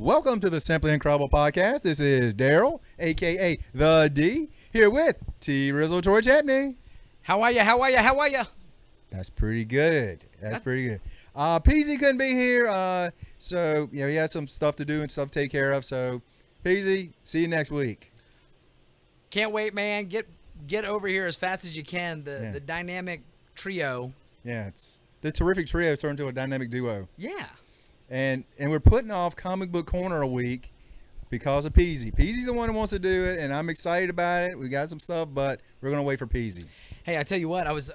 Welcome to the Simply Incredible podcast. This is Daryl, a.k.a. The D, here with T. Rizzle Troy Chapney. How are you? That's pretty good. Peasy couldn't be here, so he had some stuff to do and stuff to take care of. So, Peasy, see you next week. Can't wait, man. Get over here as fast as you can. The dynamic trio. Yeah, it's the terrific trio turned into a dynamic duo. Yeah. And we're putting off Comic Book Corner a week because of Peasy. Peasy's the one who wants to do it, and I'm excited about it. We got some stuff, but we're going to wait for Peasy. Hey, I tell you what, I was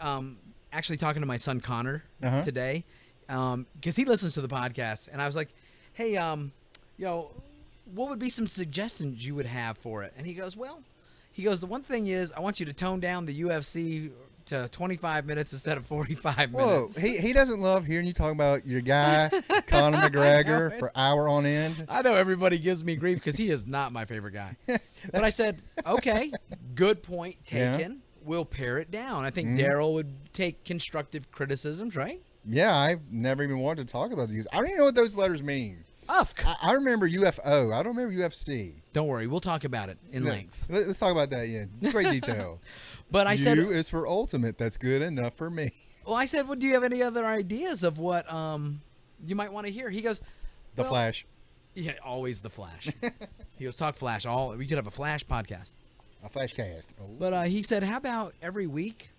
actually talking to my son Connor today because he listens to the podcast, and I was like, hey, what would be some suggestions you would have for it? And he goes, the one thing is I want you to tone down the UFC to 25 minutes instead of 45 minutes. Whoa, he doesn't love hearing you talk about your guy, Conor McGregor, for hour on end. I know everybody gives me grief because he is not my favorite guy. But I said, okay, good point taken. Yeah. We'll pare it down. I think Daryl would take constructive criticisms, right? Yeah, I've never even wanted to talk about these. I don't even know what those letters mean. I remember UFO. I don't remember UFC. Don't worry. We'll talk about it in length. Let's talk about that, yeah. Great detail. But I said... U is for ultimate. That's good enough for me. Well, I said, do you have any other ideas of what you might want to hear? He goes... The Flash. Yeah, always The Flash. He goes, talk Flash. We could have a Flash podcast. A Flash cast. Oh. But he said, how about every week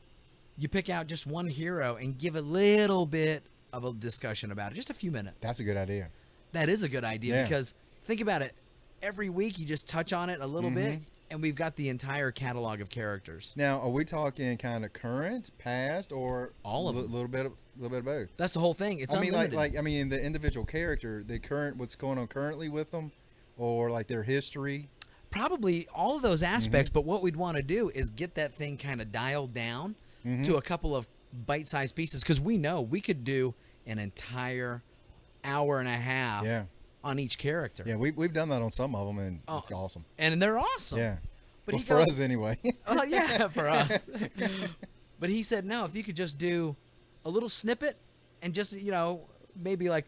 you pick out just one hero and give a little bit of a discussion about it. Just a few minutes. That's a good idea. That is a good idea because think about it. Every week you just touch on it a little bit, and we've got the entire catalog of characters. Now, are we talking kind of current, past, or all of them? A little bit of both. That's the whole thing. It's unlimited. I mean, the individual character, the current, what's going on currently with them, or like their history. Probably all of those aspects, but what we'd want to do is get that thing kind of dialed down to a couple of bite-sized pieces because we know we could do an entire hour and a half on each character. Yeah, we've done that on some of them, and it's awesome. And they're awesome. Yeah. But for us anyway. Oh, yeah, for us. But he said, no, if you could just do a little snippet and just, maybe like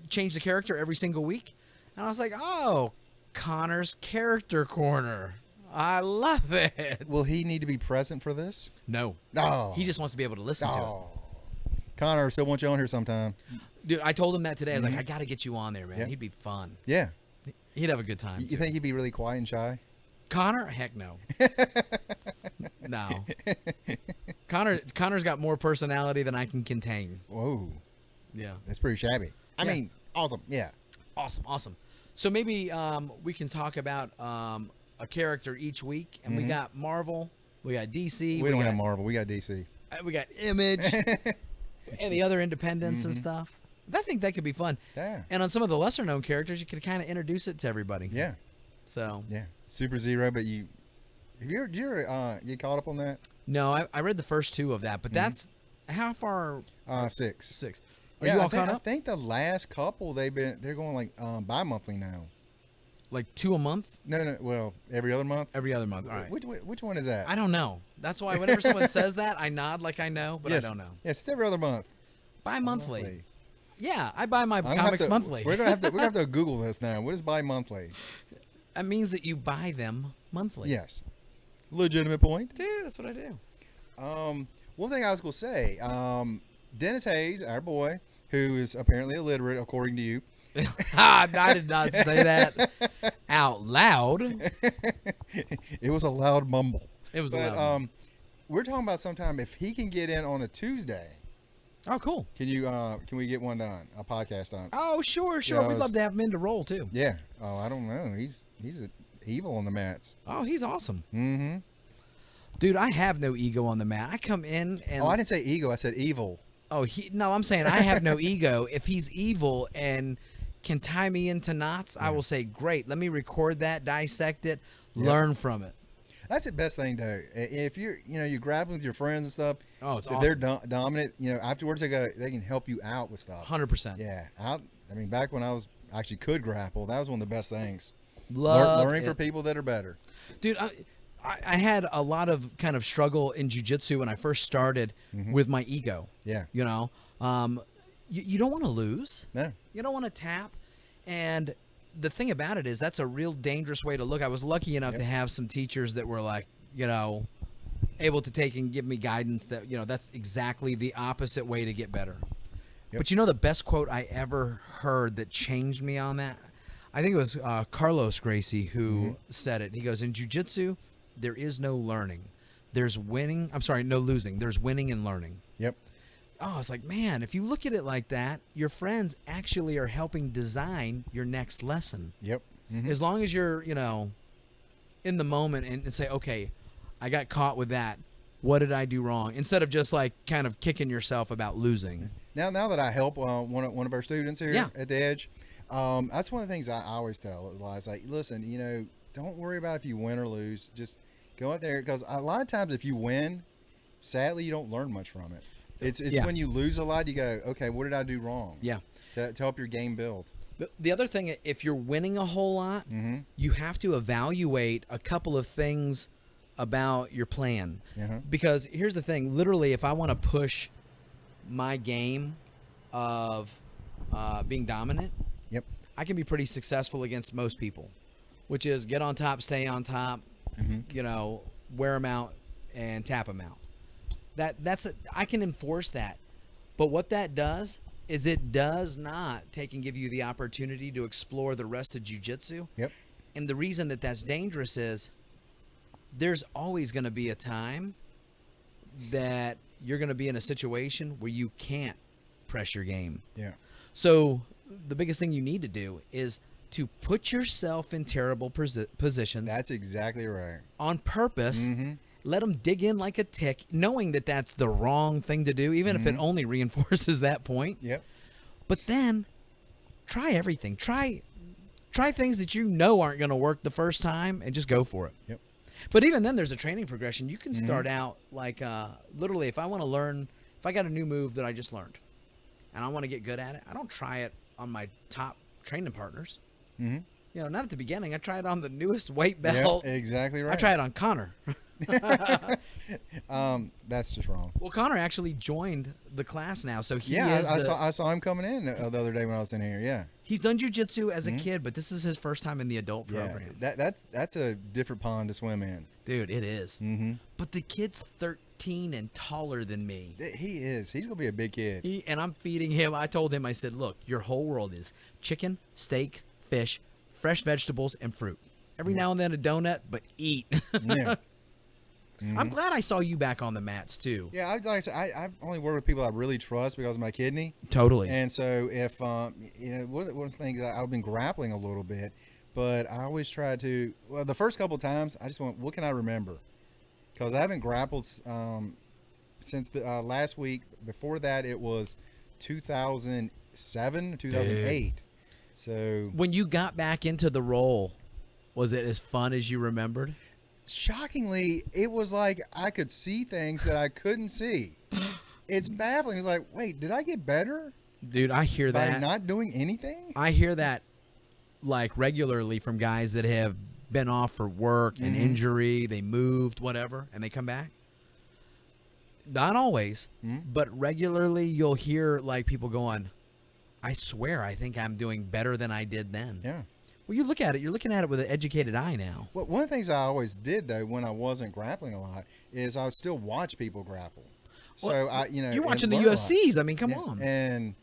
change the character every single week. And I was like, oh, Connor's Character Corner. I love it. Will he need to be present for this? No. He just wants to be able to listen to it. Connor, still want you on here sometime. Dude, I told him that today. I was like, I got to get you on there, man. Yeah. He'd be fun. Yeah. He'd have a good time. You think he'd be really quiet and shy? Connor? Heck no. No. Connor's got more personality than I can contain. Whoa. Yeah. That's pretty shabby. I mean, awesome. Yeah. Awesome. So maybe we can talk about a character each week. And we got Marvel. We got DC. We don't have Marvel. We got DC. We got Image. And the other independents and stuff. I think that could be fun. Yeah. And on some of the lesser known characters, you could kind of introduce it to everybody. Yeah. So. Yeah. Super Zero, but did you ever get caught up on that? No, I read the first two of that, but that's how far? 6. Are you all caught up? I think the last couple they're going like bi-monthly now. Like 2 a month? No. Well, every other month. Every other month. All right. Which one is that? I don't know. That's why whenever someone says that, I nod like I know, but I don't know. Yes, it's every other month. Bi-monthly. Yeah, I buy my comics monthly. We're gonna have to Google this now. What is bi-monthly? That means that you buy them monthly. Yes. Legitimate point. Dude, that's what I do. One thing I was gonna say, Dennis Hayes, our boy, who is apparently illiterate according to you. I did not say that out loud. It was a loud mumble. It was a loud mumble. We're talking about sometime if he can get in on a Tuesday. Oh, cool. Can we get one done? A podcast done? Oh, sure. We'd love to have him in to roll too. Yeah. Oh, I don't know. He's evil on the mats. Oh, he's awesome. Mm-hmm. Dude, I have no ego on the mat. I come in and... Oh, I didn't say ego. I said evil. Oh, no, I'm saying I have no ego. If he's evil and can tie me into knots, I will say, great. Let me record that, dissect it, learn from it. That's the best thing, though. If you're grappling with your friends and stuff, it's awesome. They're dominant. Afterwards they can help you out with stuff. 100%. Yeah. I mean, back when I actually could grapple, that was one of the best things. Learning for people that are better. Dude, I had a lot of kind of struggle in jiu-jitsu when I first started with my ego. Yeah. You don't want to lose. No. You don't want to tap. And the thing about it is that's a real dangerous way to look. I was lucky enough to have some teachers that were like, able to take and give me guidance that, that's exactly the opposite way to get better. But the best quote I ever heard that changed me on that, I think it was Carlos Gracie who said it. He goes, in jiu-jitsu, there is no learning. There's winning. I'm sorry, no losing. There's winning and learning. Yep. Oh, I was like, man, if you look at it like that, your friends actually are helping design your next lesson. Yep. As long as you're, in the moment and say, okay, I got caught with that. What did I do wrong? Instead of just like kind of kicking yourself about losing. Now that I help one of our students here at the Edge, that's one of the things I always tell is like, listen, don't worry about if you win or lose. Just go out there, because a lot of times if you win, sadly, you don't learn much from it. It's when you lose a lot, you go, okay, what did I do wrong? Yeah. To help your game build. The other thing, if you're winning a whole lot, you have to evaluate a couple of things about your plan. Because here's the thing, literally, if I want to push my game of being dominant, I can be pretty successful against most people, which is get on top, stay on top, wear them out and tap them out. I can enforce that. But what that does is it does not take and give you the opportunity to explore the rest of jiu-jitsu. And the reason that that's dangerous is there's always going to be a time that you're going to be in a situation where you can't press your game. So the biggest thing you need to do is to put yourself in terrible positions. That's exactly right. On purpose. Let them dig in like a tick, knowing that that's the wrong thing to do, even if it only reinforces that point. But then try everything. Try things that aren't going to work the first time, and just go for it. But even then, there's a training progression. You can start out like literally, if I want to learn, if I got a new move that I just learned and I want to get good at it, I don't try it on my top training partners. Not at the beginning. I try it on the newest weight belt. Exactly right. I try it on Connor. That's just wrong. Well, Connor actually joined the class now, so I saw him coming in the other day when I was in here. He's done jiu-jitsu as a kid, but this is his first time in the adult program. That's a different pond to swim in, dude. It is. But the kid's 13 and taller than me. He is. He's gonna be a big kid. And I'm feeding him. I told him, I said, look, your whole world is chicken, steak, fish, fresh vegetables, and fruit. Every now and then a donut, but eat. I'm glad I saw you back on the mats too. Yeah, like I said, I only work with people I really trust because of my kidney. Totally. And so if one of the things I've been grappling a little bit, but I always try to. Well, the first couple of times I just went, what can I remember? Because I haven't grappled since the last week. Before that, it was 2007, 2008. Dude. So when you got back into the role, was it as fun as you remembered? Shockingly, it was like I could see things that I couldn't see. It's baffling. It's like, wait, did I get better? Dude, I hear that. By not doing anything? I hear that like regularly from guys that have been off for work and injury, they moved, whatever, and they come back. Not always, but regularly you'll hear like people going, I swear I think I'm doing better than I did then. Yeah. Well, you look at it. You're looking at it with an educated eye now. Well, one of the things I always did though, when I wasn't grappling a lot, is I would still watch people grapple. Well, so you're watching the UFCs. I mean, come on. And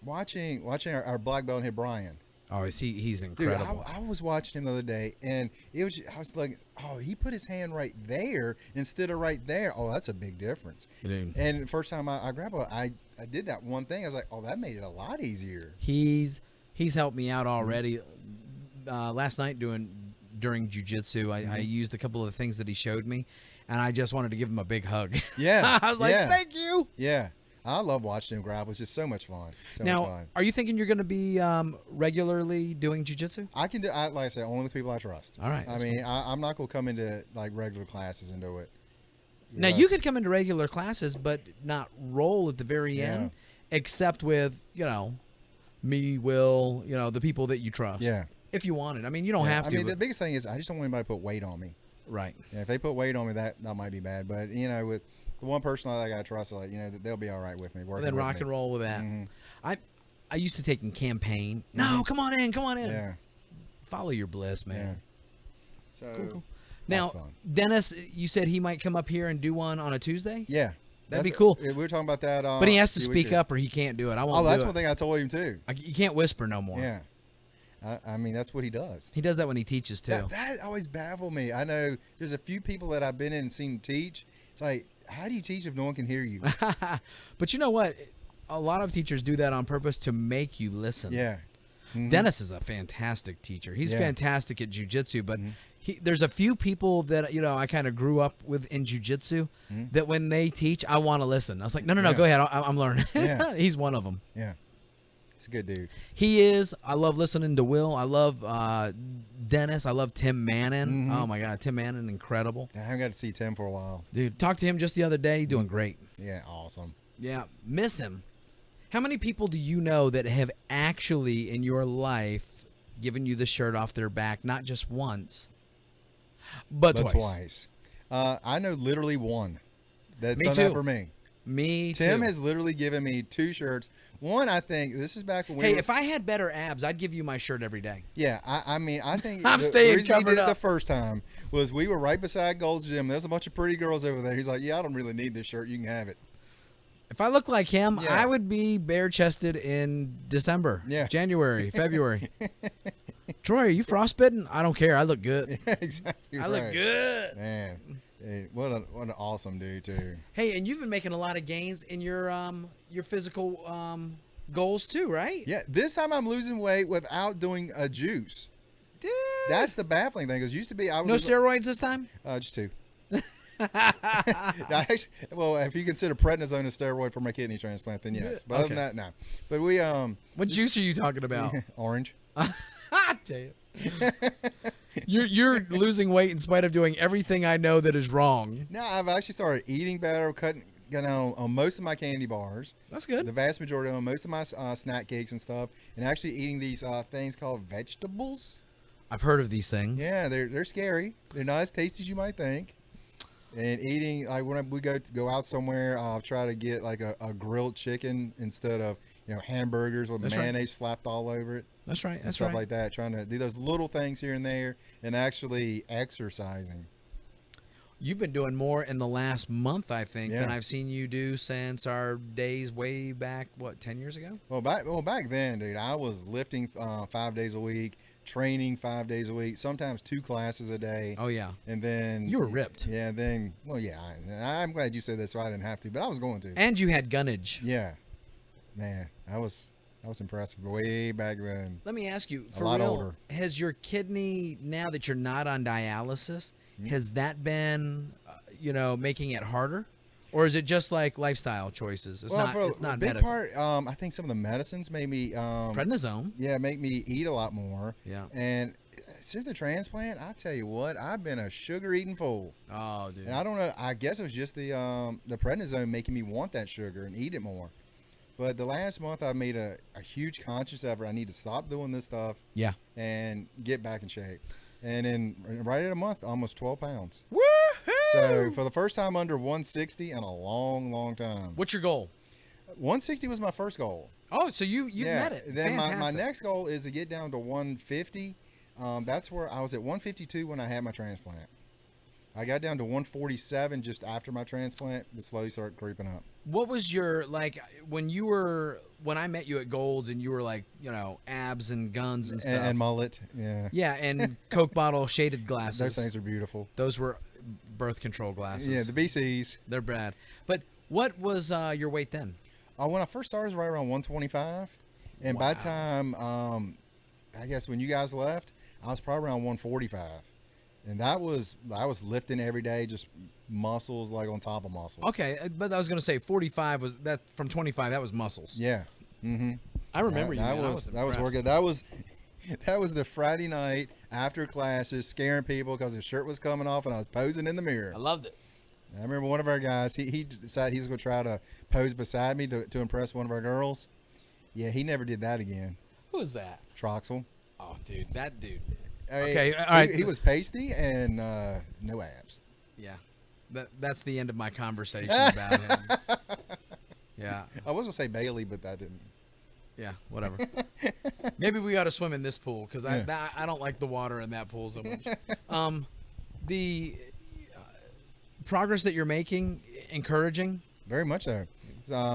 watching our black belt here, Brian. Oh, he's incredible. Dude, I was watching him the other day, and I was like, oh, he put his hand right there instead of right there. Oh, that's a big difference. Dude. And the first time I grappled, I did that one thing. I was like, oh, that made it a lot easier. He's helped me out already. Last night during jiu-jitsu, I used a couple of the things that he showed me, and I just wanted to give him a big hug. Yeah. I was like, thank you. Yeah. I love watching him grapple. It's just so much fun. Now, are you thinking you're going to be regularly doing jiu-jitsu? I can do, like I said, only with people I trust. All right. I mean, I'm not going to come into like regular classes and do it. Now, you could come into regular classes, but not roll at the very end, except with, me, Will, the people that you trust. Yeah. If you want it. I mean, you don't have to. I mean, the biggest thing is I just don't want anybody to put weight on me. Right. Yeah, if they put weight on me, that might be bad. But, with the one person that I got to trust, like, they'll be all right with me. Then rock and roll with that. I used to take in campaign. No, come on in. Yeah. Follow your bliss, man. Yeah. So Cool. Now, Dennis, you said he might come up here and do one on a Tuesday? Yeah. That'd be cool. We were talking about that. But he has to speak up or he can't do it. I won't do that's it. one thing I told him too. You can't whisper no more. Yeah. I mean, that's what he does. He does that when he teaches too. That always baffled me. I know there's a few people that I've been in and seen teach. It's like, how do you teach if no one can hear you? But you know what? A lot of teachers do that on purpose to make you listen. Yeah. Mm-hmm. Dennis is a fantastic teacher. He's fantastic at jiu-jitsu, but there's a few people that, I kind of grew up with in jiu-jitsu that when they teach, I want to listen. I was like, no, go ahead. I'm learning. Yeah. He's one of them. Yeah. He's a good dude. He is. I love listening to Will. I love Dennis. I love Tim Manning. Oh, my God. Tim Manning, incredible. I haven't got to see Tim for a while. Dude, talked to him just the other day. Doing great. Yeah, awesome. Yeah, miss him. How many people do you know that have actually in your life given you the shirt off their back, not just once, but twice? I know literally one. That's Me done too. that for me. Me Tim too. has literally given me 2 shirts. One, I think, this is back when we Hey, were, if I had better abs, I'd give you my shirt every day. Yeah, I mean, I think I'm the staying reason he covered did it up. the first time was we were right beside Gold's Gym. There's a bunch of pretty girls over there. He's like, yeah, I don't really need this shirt. You can have it. If I looked like him, Yeah. I would be bare-chested in December, January, February. Troy, are you frostbitten? I don't care. I look good. Yeah, exactly. I look good. Man, hey, what an awesome dude too. Hey, and you've been making a lot of gains in your physical goals too, right? Yeah, this time I'm losing weight without doing a juice. Dude. That's the baffling thing. Because used to be I was No steroids this time? just 2. Well, if you consider prednisone a steroid for my kidney transplant, then yes. But other than that, no. But we What juice are you talking about? orange. Damn. You're losing weight in spite of doing everything I know that is wrong. No, I've actually started eating better, cutting down on most of my candy bars. That's good. The vast majority of them, most of my snack cakes and stuff, and actually eating these things called vegetables. I've heard of these things. Yeah, they're scary. They're not as tasty as you might think. And eating, like when we go out somewhere, I'll try to get like a grilled chicken instead of hamburgers with mayonnaise slapped all over it. That's right. That's stuff right. like that. Trying to do those little things here and there, and actually exercising. You've been doing more in the last month, I think, Yeah. than I've seen you do since our days way back, 10 years ago? Well, back then, dude, I was lifting 5 days a week, training 5 days a week, sometimes 2 classes a day. Oh, yeah. And then You were ripped. Yeah. Then, well, yeah. I'm glad you said that, so I didn't have to, but I was going to. And you had gunnage. Yeah, man, I was impressed way back then. Let me ask you, for A lot real, older. has your kidney, now that you're not on dialysis, Mm-hmm. has that been, making it harder? Or is it just like lifestyle choices? It's not a big medical. part. I think some of the medicines made me Prednisone. yeah, make me eat a lot more. Yeah. And since the transplant, I tell you what, I've been a sugar eating fool. Oh, dude. And I don't know. I guess it was just the prednisone making me want that sugar and eat it more. But the last month, I made a huge conscious effort. I need to stop doing this stuff Yeah. and get back in shape. And in right at a month, almost 12 pounds. Woohoo! So for the first time under 160 in a long, long time. What's your goal? 160 was my first goal. Oh, so you met it. Then my Fantastic. next goal is to get down to 150. That's where I was at 152 when I had my transplant. I got down to 147 just after my transplant, but slowly started creeping up. What was your, when I met you at Gold's and you were like, abs and guns and stuff. And mullet, yeah. Yeah, and Coke bottle shaded glasses. Those things are beautiful. Those were birth control glasses. Yeah, the BCs. They're bad. But what was your weight then? When I first started, it was right around 125. And by the time, I guess when you guys left, I was probably around 145. And I was lifting every day, just muscles like on top of muscles. Okay, but I was going to say 45 was that from 25. That was muscles. Yeah. Mm-hmm. I remember you. That Man. was impressed. working. That was the Friday night after classes, scaring people because his shirt was coming off and I was posing in the mirror. I loved it. I remember one of our guys. He decided he was going to try to pose beside me to impress one of our girls. Yeah, he never did that again. Who was that? Troxel. Oh, dude, that dude. I mean, Okay, all right. He was pasty and no abs. Yeah, that's the end of my conversation about him. Yeah. I was going to say Bailey, but that didn't. Yeah, whatever. Maybe we ought to swim in this pool because I don't like the water in that pool so much. The progress that you're making, encouraging. Very much so.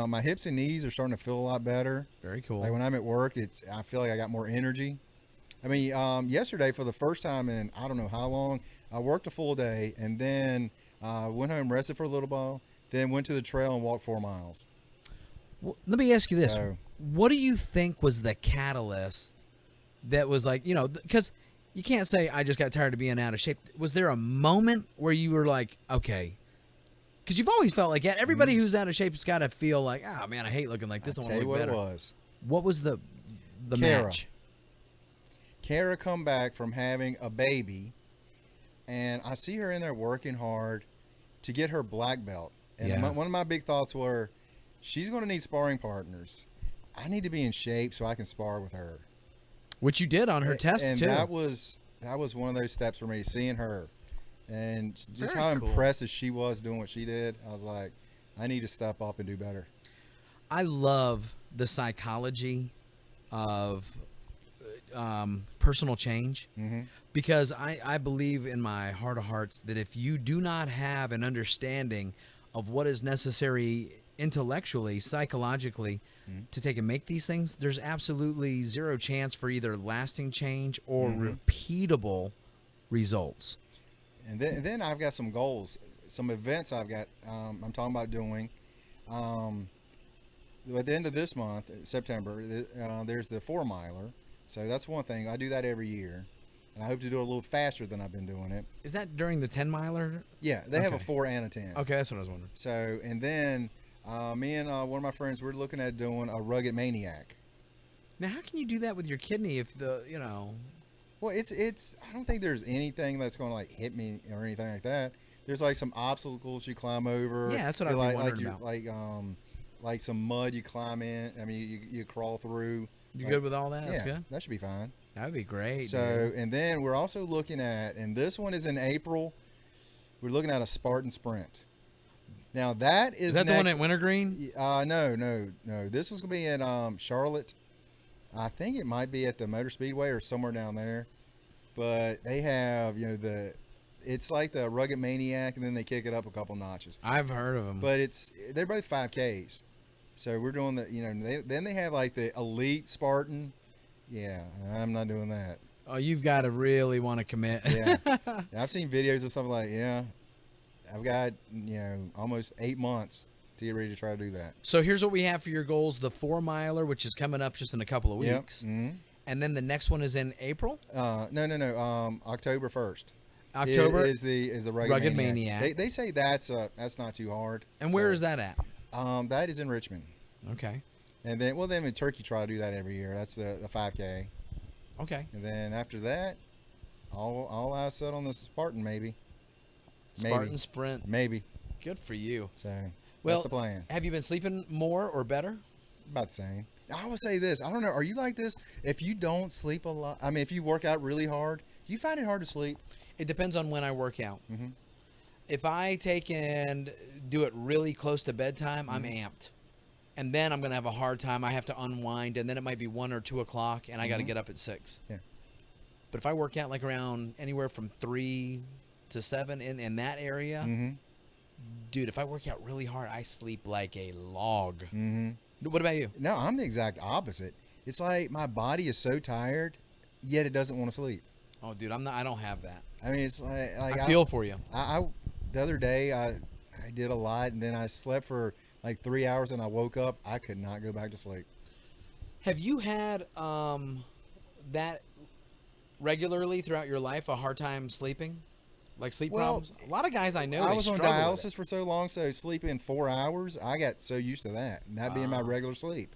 My hips and knees are starting to feel a lot better. Very cool. Like when I'm at work, I feel like I got more energy. I mean, yesterday for the first time in I don't know how long, I worked a full day and then went home, rested for a little while, then went to the trail and walked 4 miles. Well, let me ask you this. What do you think was the catalyst that was like, because you can't say I just got tired of being out of shape. Was there a moment where you were like, okay, because you've always felt like that. Everybody who's out of shape has got to feel like, oh, man, I hate looking like this. I want to look better. It was. What was the match? Kara come back from having a baby, and I see her in there working hard to get her black belt. And one of my big thoughts were, she's going to need sparring partners. I need to be in shape so I can spar with her. Which you did on her test, and too. that was one of those steps for me, seeing her. And just how impressive she was doing what she did. I was like, I need to step up and do better. I love the psychology of personal change because I believe in my heart of hearts that if you do not have an understanding of what is necessary intellectually, psychologically, to take and make these things, there's absolutely zero chance for either lasting change or repeatable results. And then I've got some goals, some events I've got. I'm talking about doing. At the end of this month, September, there's the 4 miler. So that's one thing. I do that every year, and I hope to do it a little faster than I've been doing it. Is that during the 10 miler? Yeah, they have a 4 and a 10. Okay, that's what I was wondering. So, and then me and one of my friends, we're looking at doing a Rugged Maniac. Now, how can you do that with your kidney if Well, it's. I don't think there's anything that's going to like hit me or anything like that. There's like some obstacles you climb over. Yeah, that's what I'm wondering about. Like some mud you climb in. I mean, you crawl through. You good with all that? That's good. That should be fine. That would be great. So, dude. And then we're also looking at, and this one is in April. We're looking at a Spartan Sprint. Now that is that the one at Wintergreen? No. This was gonna be in Charlotte. I think it might be at the Motor Speedway or somewhere down there. But they have, it's like the Rugged Maniac, and then they kick it up a couple notches. I've heard of them. But they're both 5Ks. So we're doing then they have like the Elite Spartan. Yeah, I'm not doing that. Oh, you've got to really want to commit. Yeah. I've seen videos of something like, I've got, almost 8 months to get ready to try to do that. So here's what we have for your goals. The 4 miler, which is coming up just in a couple of weeks. Yep. And then the next one is in April? No. October 1st. October is the Rugged Maniac. They say that's not too hard. And where is that at? That is in Richmond. Okay. And then in Turkey try to do that every year. That's the 5K. Okay. And then after that, all eyes set on the Spartan maybe. Spartan Sprint. Maybe. Good for you. So that's the plan. Have you been sleeping more or better? About the same. I will say this. I don't know. Are you like this? If you don't sleep a lot, I mean, if you work out really hard, do you find it hard to sleep? It depends on when I work out. If I take and do it really close to bedtime, I'm amped. And then I'm going to have a hard time. I have to unwind, and then it might be 1 or 2 o'clock, and I got to get up at 6. Yeah. But if I work out like around anywhere from 3 to 7 in that area, dude, if I work out really hard, I sleep like a log. What about you? No, I'm the exact opposite. It's like my body is so tired, yet it doesn't want to sleep. Oh, dude, I don't have that. I mean, it's like I feel for you. The other day I did a lot, and then I slept for like 3 hours, and I woke up. I could not go back to sleep. Have you had that regularly throughout your life, a hard time sleeping? Like sleep problems? A lot of guys I know, I was on dialysis for so long, so sleeping 4 hours, I got so used to that, and that being my regular sleep.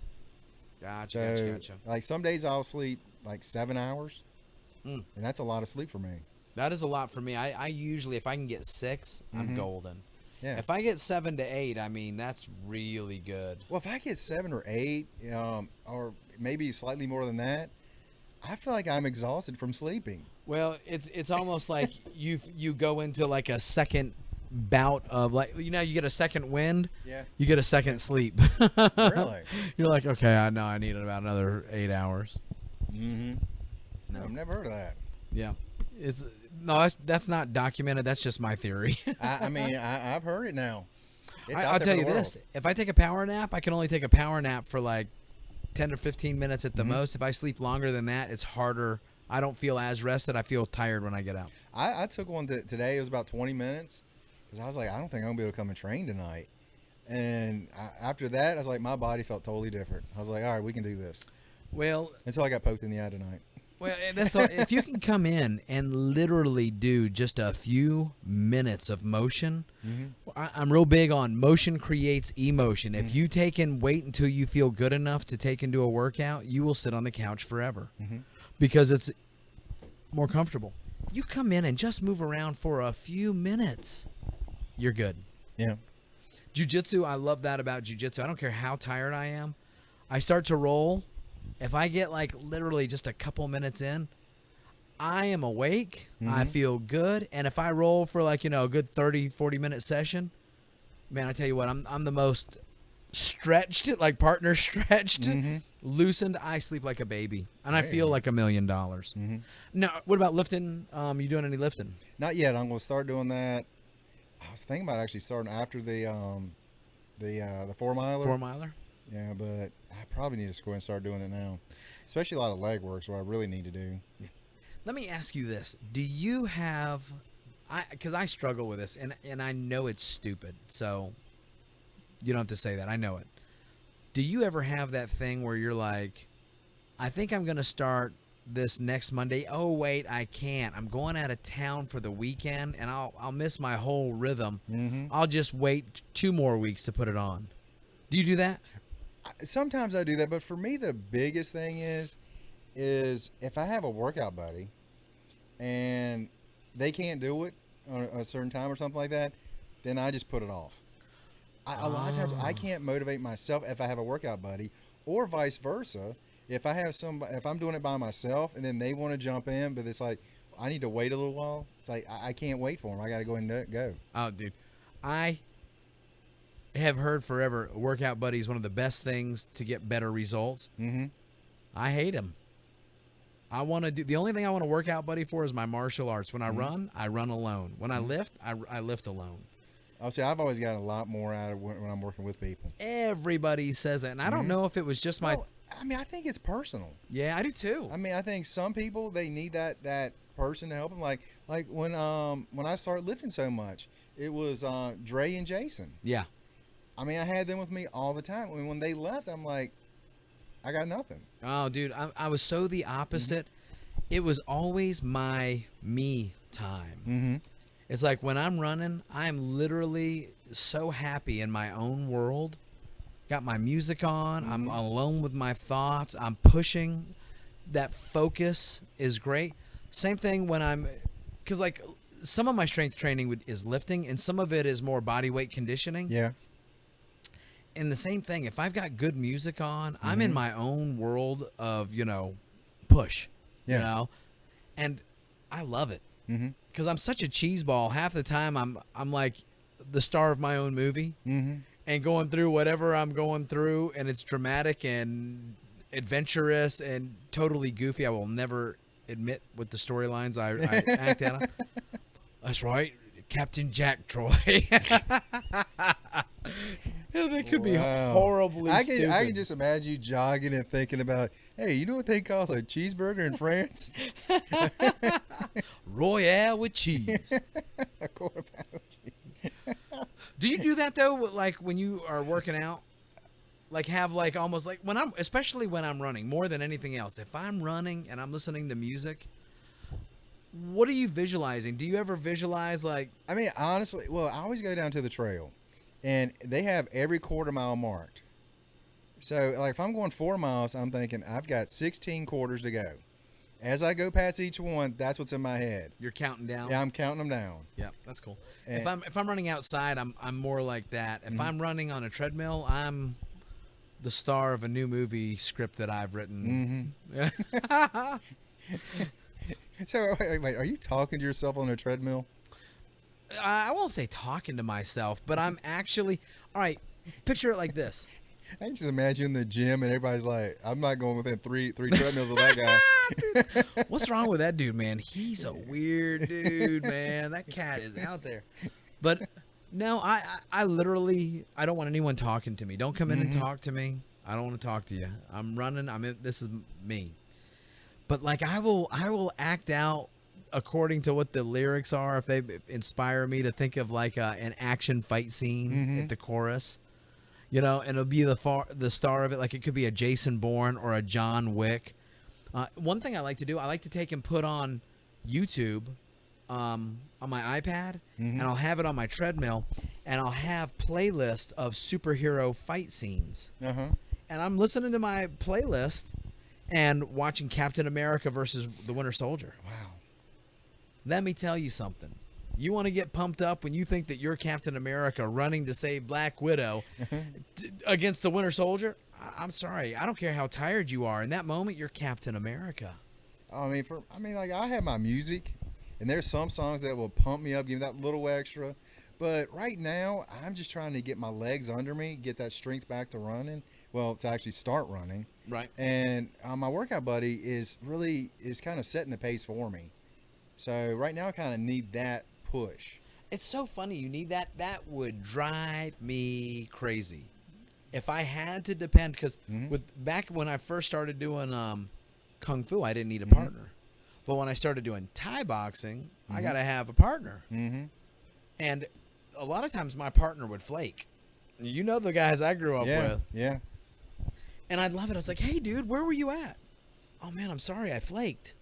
Gotcha. Like some days I'll sleep like 7 hours, and that's a lot of sleep for me. That is a lot for me. I usually, if I can get 6, I'm golden. Yeah. If I get 7 to 8, I mean, that's really good. Well, if I get 7 or 8, or maybe slightly more than that, I feel like I'm exhausted from sleeping. Well, it's almost like you go into like a second bout of like, you get a second wind. Yeah. You get a second sleep. Really? You're like, okay, I know I need about another 8 hours. Mm-hmm. No, I've never heard of that. Yeah. That's not documented. That's just my theory. I mean, I've heard it now. I'll tell you this. If I take a power nap, I can only take a power nap for like 10 to 15 minutes at the most. If I sleep longer than that, it's harder. I don't feel as rested. I feel tired when I get out. I took one today. It was about 20 minutes because I was like, I don't think I'm going to be able to come and train tonight. And after that, I was like, my body felt totally different. I was like, all right, we can do this. Well, until I got poked in the eye tonight. Well, if you can come in and literally do just a few minutes of motion, I'm real big on motion creates emotion. If you take and wait until you feel good enough to take and do a workout, you will sit on the couch forever because it's more comfortable. You come in and just move around for a few minutes, you're good. Yeah. Jiu-jitsu, I love that about jiu-jitsu. I don't care how tired I am. I start to roll. If I get like literally just a couple minutes in, I am awake. I feel good. And if I roll for like, a good 30, 40-minute session, man, I tell you what, I'm the most stretched, like partner stretched, loosened. I sleep like a baby. And I feel like $1 million. Now, what about lifting? You doing any lifting? Not yet. I'm going to start doing that. I was thinking about actually starting after the 4-miler. 4-miler? Yeah, but I probably need to go and start doing it now. Especially a lot of leg work, so I really need to do. Yeah. Let me ask you this. Do you have, because I struggle with this, and I know it's stupid, so you don't have to say that. I know it. Do you ever have that thing where you're like, I think I'm going to start this next Monday. Oh, wait, I can't. I'm going out of town for the weekend, and I'll miss my whole rhythm. I'll just wait 2 more weeks to put it on. Do you do that? Sometimes I do that, but for me the biggest thing is if I have a workout buddy and they can't do it on a certain time or something like that, then I just put it off. A lot of times I can't motivate myself if I have a workout buddy, or vice versa. If I'm doing it by myself and then they want to jump in, but it's like I need to wait a little while. It's like I can't wait for them. I got to go and go. Oh, dude, I have heard forever workout buddy is one of the best things to get better results. I hate him. I want to do the only thing I want to work out buddy for is my martial arts. When I run alone. When I lift, I lift alone. I'll say I've always gotten a lot more out of when I'm working with people. Everybody says that, and I don't know if it was just my. I mean, I think it's personal. Yeah, I do too. I mean, I think some people they need that person to help them. Like when I started lifting so much, it was Dre and Jason. Yeah. I mean, I had them with me all the time. When they left, I'm like, I got nothing. Oh, dude, I was so the opposite. It was always my me time. It's like when I'm running, I'm literally so happy in my own world. Got my music on. I'm alone with my thoughts. I'm pushing. That focus is great. Same thing when because like some of my strength training is lifting, and some of it is more body weight conditioning. Yeah. And the same thing, if I've got good music on, I'm in my own world of, push, and I love it because I'm such a cheeseball. Half the time I'm like the star of my own movie and going through whatever I'm going through, and it's dramatic and adventurous and totally goofy. I will never admit with the storylines I act out. That's right. Captain Jack Troy. Yeah, they could be horribly stupid. I can just imagine you jogging and thinking about, hey, you know what they call a cheeseburger in France? Royale with cheese. A quarter pound with cheese. Do you do that though? Like when you are working out, like have like almost like especially when I'm running more than anything else. If I'm running and I'm listening to music, what are you visualizing? Do you ever visualize like? I mean, honestly, I always go down to the trail. And they have every quarter mile marked. So, like, if I'm going 4 miles, I'm thinking I've got 16 quarters to go. As I go past each one, that's what's in my head. You're counting down. Yeah, I'm counting them down. Yeah, that's cool. And if I'm running outside, I'm more like that. If I'm running on a treadmill, I'm the star of a new movie script that I've written. So, wait, are you talking to yourself on a treadmill? I won't say talking to myself, but I'm actually, all right, picture it like this. I just imagine the gym and everybody's like, I'm not going within three treadmills of that guy. What's wrong with that dude, man? He's a weird dude, man. That cat is out there. But no, I literally, I don't want anyone talking to me. Don't come in and talk to me. I don't want to talk to you. I'm running. This is me. But like, I will act out according to what the lyrics are. If they inspire me to think of like an action fight scene at the chorus, you know, and it'll be the star of it. Like it could be a Jason Bourne or a John Wick. One thing I like to do, I like to take and put on YouTube on my iPad, and I'll have it on my treadmill, and I'll have playlists of superhero fight scenes. And I'm listening to my playlist and watching Captain America versus the Winter Soldier. Wow. Let me tell you something. You want to get pumped up when you think that you're Captain America running to save Black Widow against the Winter Soldier? I'm sorry. I don't care how tired you are. In that moment, you're Captain America. I mean, like I have my music, and there's some songs that will pump me up, give me that little extra. But right now, I'm just trying to get my legs under me, get that strength back to running. Well, to actually start running. Right. And my workout buddy is kind of setting the pace for me. So right now, I kind of need that push. It's so funny. You need that. That would drive me crazy. If I had to depend, because back when I first started doing Kung Fu, I didn't need a partner. But when I started doing Thai boxing, I got to have a partner. And a lot of times my partner would flake. You know the guys I grew up with. Yeah. And I'd love it. I was like, hey, dude, where were you at? Oh, man, I'm sorry. I flaked.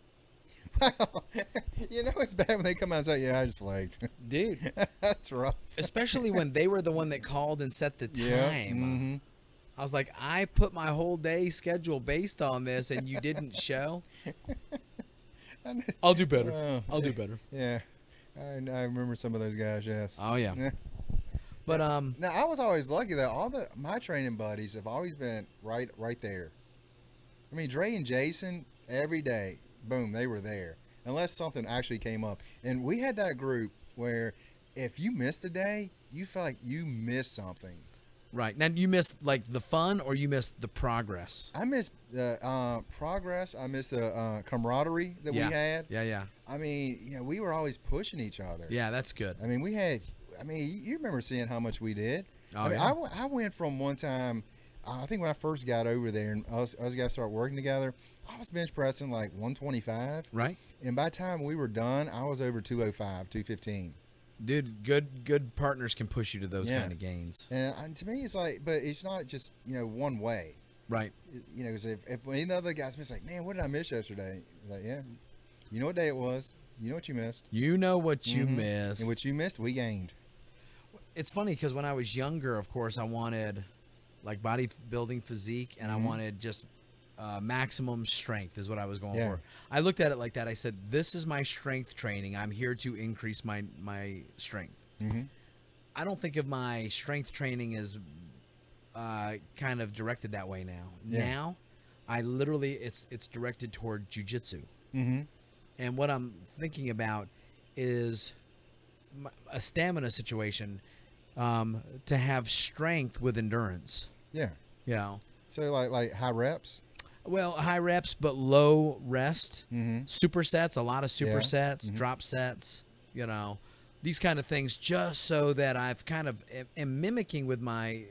You know, it's bad when they come out and say, yeah, I just flaked. Dude. That's rough. Especially when they were the one that called and set the time. I was like, I put my whole day schedule based on this, and you didn't show? I'll do better. I'll do better. Yeah. I remember some of those guys, yes. Oh, yeah. But now I was always lucky that my training buddies have always been right there. I mean, Dre and Jason, every day, boom, they were there. Unless something actually came up. And we had that group where if you missed a day, you felt like you missed something. Right. Now, you missed like the fun, or you missed the progress? I missed the progress. I missed the camaraderie that we had. Yeah. I mean, you know, we were always pushing each other. Yeah, that's good. I mean, you remember seeing how much we did. Oh, I went from one time, I think when I first got over there and us guys started working together, I was bench pressing like 125. Right. And by the time we were done, I was over 205, 215. Dude, good partners can push you to those kind of gains. And to me, it's like, but it's not just, you know, one way. Right. You know, because if any of the other guys miss, like, man, what did I miss yesterday? Like, yeah, you know what day it was. You know what you missed. You know what you missed. And what you missed, we gained. It's funny because when I was younger, of course, I wanted like bodybuilding physique, and I wanted just maximum strength is what I was going for. I looked at it like that. I said, this is my strength training. I'm here to increase my strength. I don't think of my strength training as kind of directed that way now. Now, I literally, it's directed toward jiu-jitsu. And what I'm thinking about is a stamina situation, to have strength with endurance. Yeah. You know. So like high reps? Well, high reps, but low rest. Supersets, a lot of supersets, drop sets, you know, these kind of things, just so that I've kind of am mimicking with my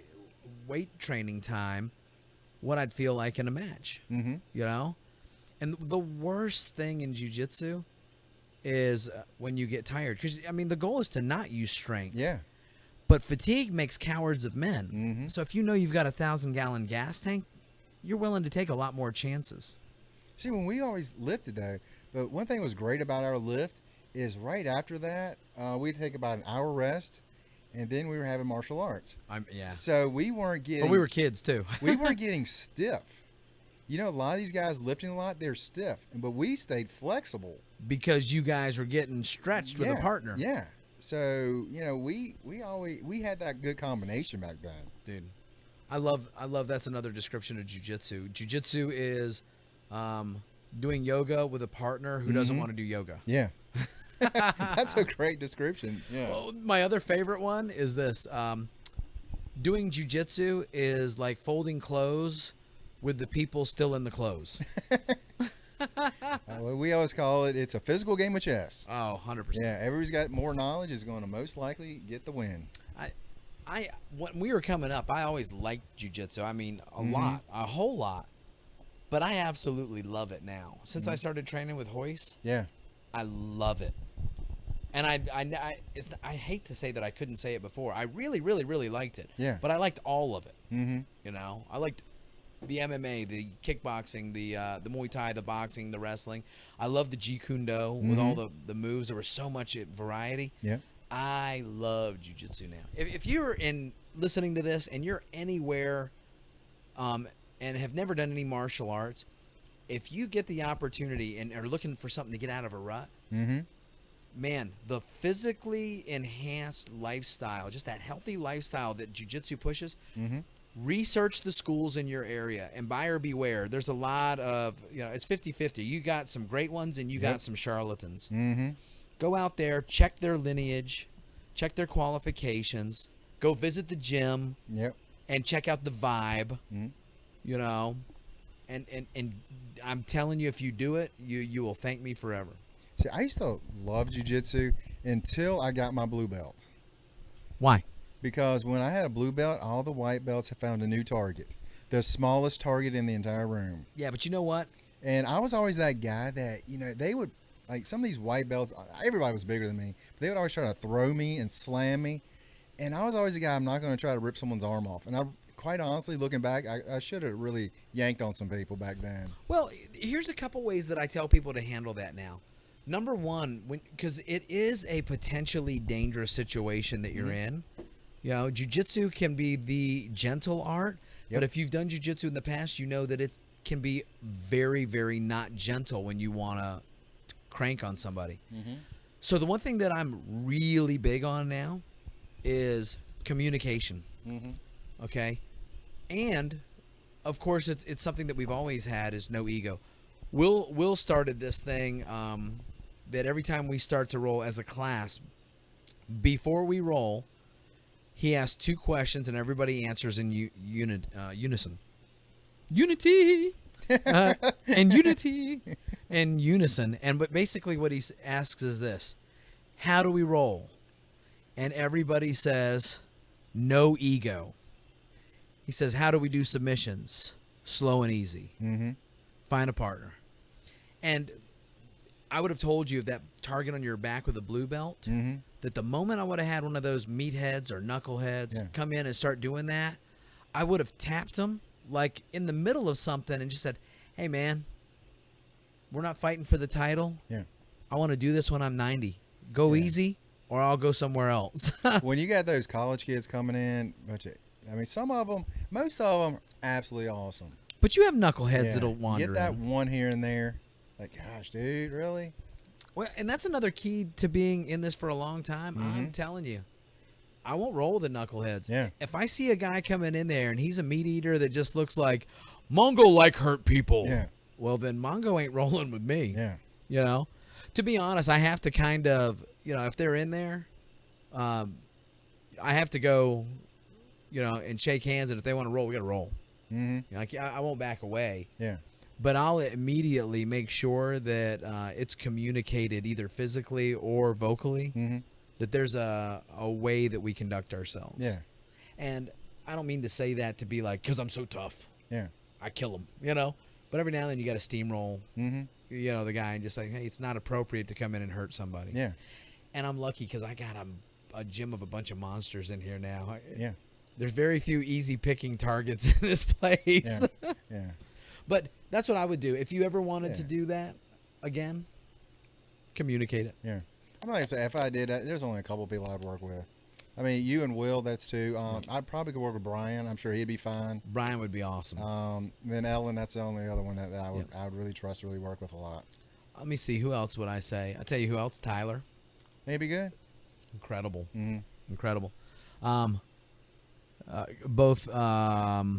weight training time what I'd feel like in a match, you know? And the worst thing in jiu-jitsu is when you get tired. Because, I mean, the goal is to not use strength. Yeah. But fatigue makes cowards of men. So if you know you've got a 1,000-gallon gas tank, you're willing to take a lot more chances. See, when we always lifted, though, but one thing that was great about our lift is right after that, we'd take about an hour rest, and then we were having martial arts. So we weren't getting... But we were kids, too. We weren't getting stiff. You know, a lot of these guys lifting a lot, they're stiff. But we stayed flexible. Because you guys were getting stretched with a partner. Yeah. So, you know, we had that good combination back then. Dude, I love that's another description of jiu-jitsu. Jiu-jitsu is doing yoga with a partner who doesn't want to do yoga. Yeah. That's a great description. Yeah. Well, my other favorite one is this. Doing jujitsu is like folding clothes with the people still in the clothes. We always call it's a physical game of chess. Oh, 100%. Yeah, everybody's got more knowledge is going to most likely get the win. When we were coming up, I always liked jiu-jitsu. I mean, a whole lot. But I absolutely love it now. Since I started training with Hoist, yeah, I love it. And I hate to say that I couldn't say it before. I really, really, really liked it. Yeah. But I liked all of it. Mm-hmm. You know, I liked the MMA, the kickboxing, the Muay Thai, the boxing, the wrestling. I love the Jeet Kune Do with all the moves. There was so much variety. Yeah. I love jiu-jitsu now. If you're listening to this and you're anywhere and have never done any martial arts, if you get the opportunity and are looking for something to get out of a rut, man, the physically enhanced lifestyle, just that healthy lifestyle that jiu-jitsu pushes, research the schools in your area and buyer beware. There's a lot of, it's 50-50. You got some great ones and you got some charlatans. Go out there, check their lineage, check their qualifications, go visit the gym, and check out the vibe, you know, and I'm telling you, if you do it, you will thank me forever. See, I used to love jiu-jitsu until I got my blue belt. Why? Because when I had a blue belt, all the white belts have found a new target, the smallest target in the entire room. Yeah, but you know what? And I was always that guy that, they would, like some of these white belts, everybody was bigger than me, but they would always try to throw me and slam me. And I was always the guy, I'm not going to try to rip someone's arm off. And quite honestly, looking back, I should have really yanked on some people back then. Well, here's a couple ways that I tell people to handle that now. Number one, because it is a potentially dangerous situation that you're in. Jiu-jitsu can be the gentle art, but if you've done jiu-jitsu in the past, you know that it can be very, very not gentle when you want to crank on somebody. So the one thing that I'm really big on now is communication. Okay? And, of course, it's something that we've always had is no ego. Will started this thing that every time we start to roll as a class, before we roll, he asks 2 questions and everybody answers in unison. Unity! And unity! And unison. But basically what he asks is this. How do we roll? And everybody says, no ego. He says, how do we do submissions? Slow and easy. Find a partner. And I would have told you, if that target on your back with a blue belt, that the moment I would have had one of those meatheads or knuckleheads come in and start doing that, I would have tapped them like in the middle of something and just said, hey, man, we're not fighting for the title. I want to do this when I'm 90. Go easy or I'll go somewhere else. When you got those college kids coming in, some of them, most of them, absolutely awesome. But you have knuckleheads that'll wander. Get that one here and there. Like, gosh, dude, really? Well, and that's another key to being in this for a long time. I'm telling you, I won't roll with the knuckleheads. If I see a guy coming in there and he's a meat eater that just looks like Mongo like hurt people, well, then Mongo ain't rolling with me. To be honest, I have to kind of, if they're in there, I have to go, and shake hands. And if they want to roll, we got to roll. I won't back away. But I'll immediately make sure that it's communicated either physically or vocally that there's a way that we conduct ourselves. And I don't mean to say that to be like, because I'm so tough. I kill them, But every now and then you got to steamroll, the guy and just like, hey, it's not appropriate to come in and hurt somebody. And I'm lucky because I got a gym of a bunch of monsters in here now. There's very few easy picking targets in this place. But that's what I would do. If you ever wanted to do that again, communicate it. I'm like I say, if I did that, there's only a couple people I'd work with. I mean, you and Will, that's 2. I'd probably could work with Brian. I'm sure he'd be fine. Brian would be awesome. Then Ellen, that's the only other one that I would really trust to really work with a lot. Let me see. Who else would I say? I'll tell you who else. Tyler. He'd be good. Incredible. Incredible. Both Kyler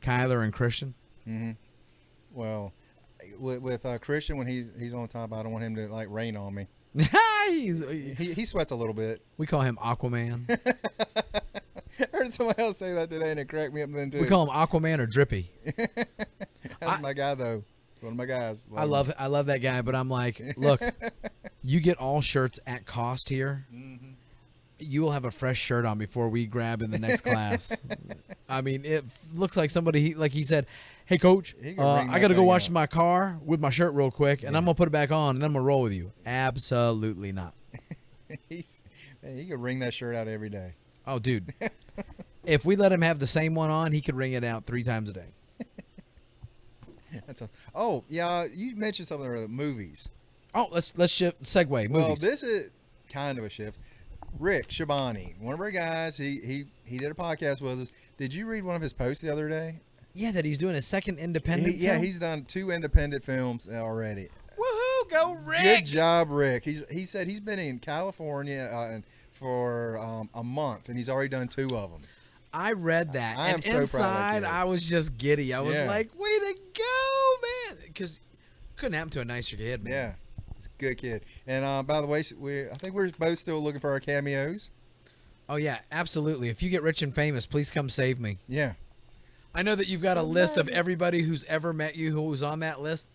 and Christian. Well, with Christian, when he's on top, I don't want him to like rain on me. He sweats a little bit. We call him Aquaman. I heard someone else say that today, and it cracked me up then too. We call him Aquaman or Drippy. That's my guy, though. It's one of my guys. I love that guy, but I'm like, look, you get all shirts at cost here. Mm-hmm. You will have a fresh shirt on before we grab in the next class. I mean, it looks like somebody, like he said, hey, coach, I got to go wash my car with my shirt real quick, and I'm going to put it back on, and then I'm going to roll with you. Absolutely not. He could wring that shirt out every day. Oh, dude. If we let him have the same one on, he could wring it out 3 times a day. Oh, yeah, you mentioned something earlier, movies. Oh, let's segue, movies. Well, this is kind of a shift. Rick Shabani, one of our guys, he did a podcast with us. Did you read one of his posts the other day? Yeah, that he's doing a second independent film? Yeah, he's done 2 independent films already. Woohoo, go Rick! Good job, Rick. He said he's been in California for a month, and he's already done 2 of them. I read that, and so inside I was just giddy. I was like, way to go, man. Because couldn't happen to a nicer kid, man. Yeah. He's a good kid. And by the way, I think we're both still looking for our cameos. Oh, yeah, absolutely. If you get rich and famous, please come save me. Yeah. I know that you've got a list of everybody who's ever met you who was on that list,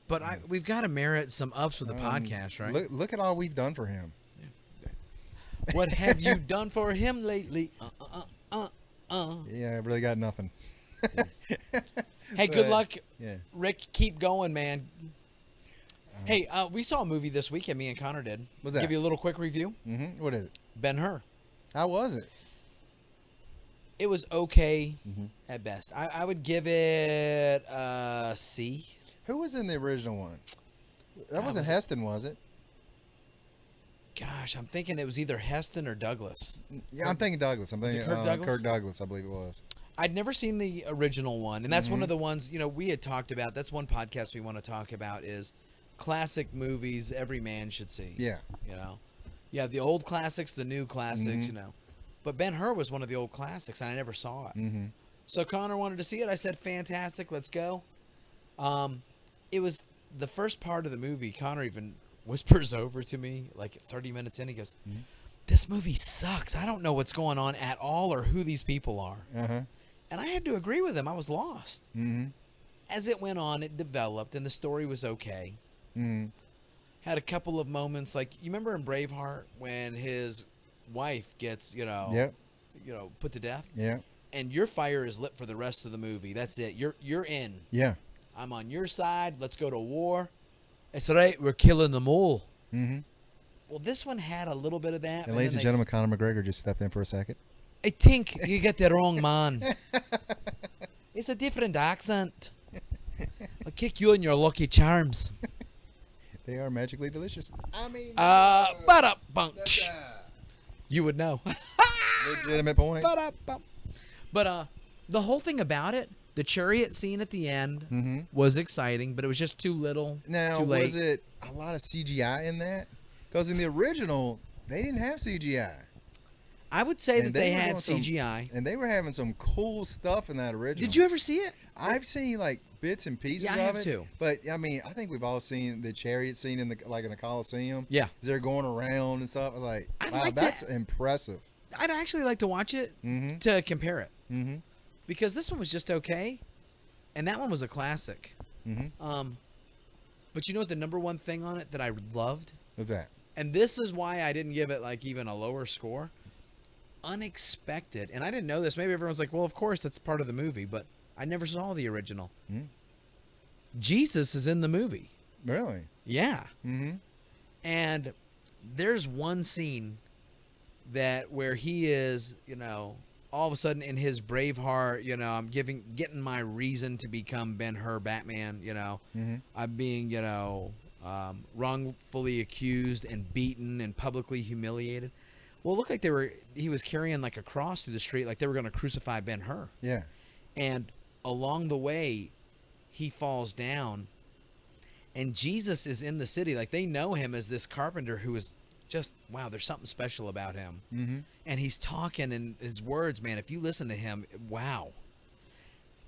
but we've got to merit some ups with the podcast, right? Look at all we've done for him. Yeah. What have you done for him lately? Yeah, I really got nothing. Hey, good luck, Rick. Keep going, man. Hey, we saw a movie this weekend. Me and Connor did. What's that? Give you a little quick review. Mm-hmm. What is it? Ben-Hur. How was it? It was okay at best. I would give it a C. Who was in the original one? That wasn't Heston, was it? Gosh, I'm thinking it was either Heston or Douglas. Yeah, I'm thinking Douglas. I'm thinking Kirk Douglas? Kirk Douglas, I believe it was. I'd never seen the original one, and that's one of the ones, we had talked about. That's one podcast we want to talk about is classic movies every man should see. Yeah. Yeah, the old classics, the new classics, But Ben-Hur was one of the old classics, and I never saw it. Mm-hmm. So Connor wanted to see it. I said, fantastic, let's go. It was the first part of the movie. Connor even whispers over to me, like 30 minutes in, he goes, this movie sucks. I don't know what's going on at all or who these people are. Uh-huh. And I had to agree with him. I was lost. Mm-hmm. As it went on, it developed, and the story was okay. Mm-hmm. Had a couple of moments, like, you remember in Braveheart when his wife gets, put to death? Yeah. And your fire is lit for the rest of the movie. That's it. You're in. Yeah. I'm on your side. Let's go to war. It's all right. We're killing them all. Mm-hmm. Well, this one had a little bit of that. And ladies and gentlemen, Conor McGregor just stepped in for a second. I think you get the wrong man. It's a different accent. I'll kick you in your Lucky Charms. They are magically delicious. I mean, bunch. You would know. Legitimate point. But the whole thing about it, the chariot scene at the end was exciting, but it was just too little. Now, too late. Was it a lot of CGI in that? Because in the original, they didn't have CGI. I would say that they had CGI. And they were having some cool stuff in that original. Did you ever see it? I've seen like bits and pieces of it. Yeah, I have too. But I mean, I think we've all seen the chariot scene in the Coliseum. Yeah. They're going around and stuff. I was like, wow, that's impressive. I'd actually like to watch it to compare it. Mm-hmm. Because this one was just okay, and that one was a classic. Mm-hmm. But you know what the number one thing on it that I loved? What's that? And this is why I didn't give it like even a lower score. Unexpected. And I didn't know this. Maybe everyone's like, well, of course, that's part of the movie. But I never saw the original. Jesus is in the movie. Really? Yeah. Mm-hmm. And there's one scene where he is, all of a sudden in his Braveheart, I'm getting my reason to become Ben-Hur Batman, I'm being, wrongfully accused and beaten and publicly humiliated. Well, it looked like he was carrying like a cross through the street, like they were going to crucify Ben-Hur. Yeah. And along the way, he falls down, and Jesus is in the city. Like they know him as this carpenter who is just, wow, there's something special about him. Mm-hmm. And he's talking, and his words, man, if you listen to him, wow.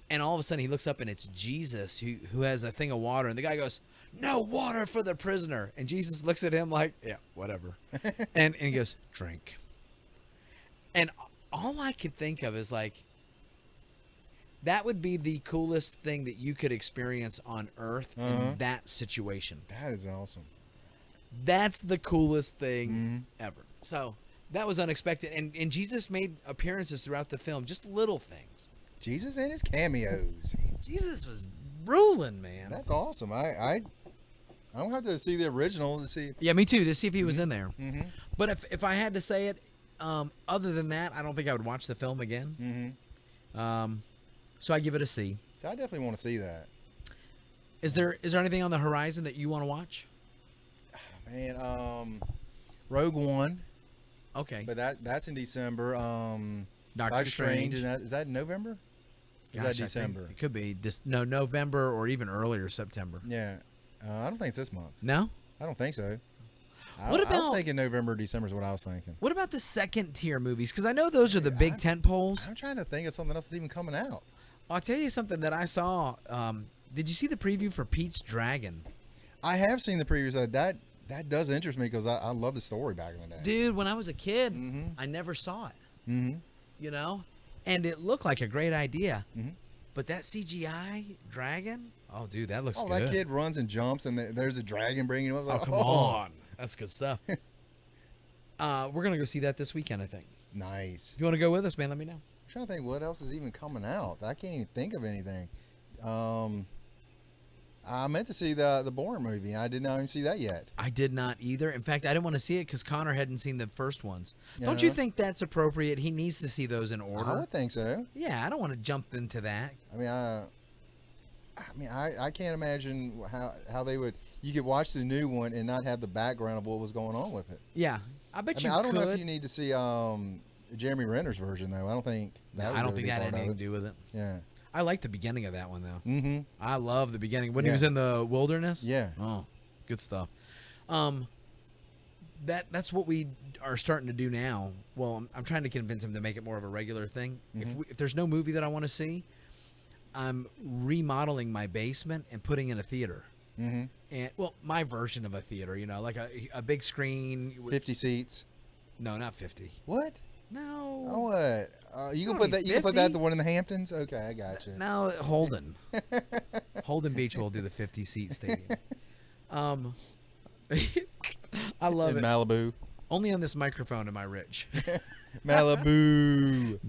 And all of a sudden he looks up, and it's Jesus who has a thing of water. And the guy goes, no water for the prisoner. And Jesus looks at him like, yeah, whatever. and he goes, drink. And all I could think of is like, that would be the coolest thing that you could experience on earth in that situation. That is awesome. That's the coolest thing ever. So that was unexpected. And Jesus made appearances throughout the film, just little things. Jesus and his cameos. Jesus was ruling, man. That's awesome. I don't have to see the original to see. Yeah, me too, to see if he was in there. But if I had to say it, other than that, I don't think I would watch the film again. So I give it a C. So I definitely want to see that. Is there anything on the horizon that you want to watch? Man, Rogue One. Okay. But that's in December. Doctor Strange. Is that in November? Is that December? It could be November or even earlier September. Yeah. I don't think it's this month. No? I don't think so. I was thinking November, December is what I was thinking. What about the second tier movies? Because I know those are the big tent poles. I'm trying to think of something else that's even coming out. I'll tell you something that I saw. Did you see the preview for Pete's Dragon? I have seen the previews. That does interest me because I love the story back in the day. Dude, when I was a kid, I never saw it. You know? And it looked like a great idea. But that CGI dragon? Oh, dude, that looks good. Oh, that kid runs and jumps, and there's a dragon bringing him up. Oh, come on. That's good stuff. We're going to go see that this weekend, I think. Nice. If you want to go with us, man, let me know. I'm trying to think what else is even coming out. I can't even think of anything. I meant to see the Bourne movie, and I did not even see that yet. I did not either. In fact, I didn't want to see it because Connor hadn't seen the first ones. Don't you think that's appropriate? He needs to see those in order. I would think so. Yeah, I don't want to jump into that. I can't imagine how they would. You could watch the new one and not have the background of what was going on with it. Yeah, I bet you could. I don't know if you need to see Jeremy Renner's version though. I don't think that. I don't think that had anything to do with it. Yeah. I like the beginning of that one though. I love the beginning when he was in the wilderness. Yeah. Oh, good stuff. That's what we are starting to do now. Well, I'm trying to convince him to make it more of a regular thing. If there's no movie that I want to see, I'm remodeling my basement and putting in a theater. And my version of a theater, like a big screen. 50 seats. No, not 50. What? No. Oh, what? You can put that. You can put that the one in the Hamptons. Okay, I got you. No, Holden. Holden Beach will do the 50-seat stadium. I love it. Malibu. Only on this microphone am I rich. Malibu.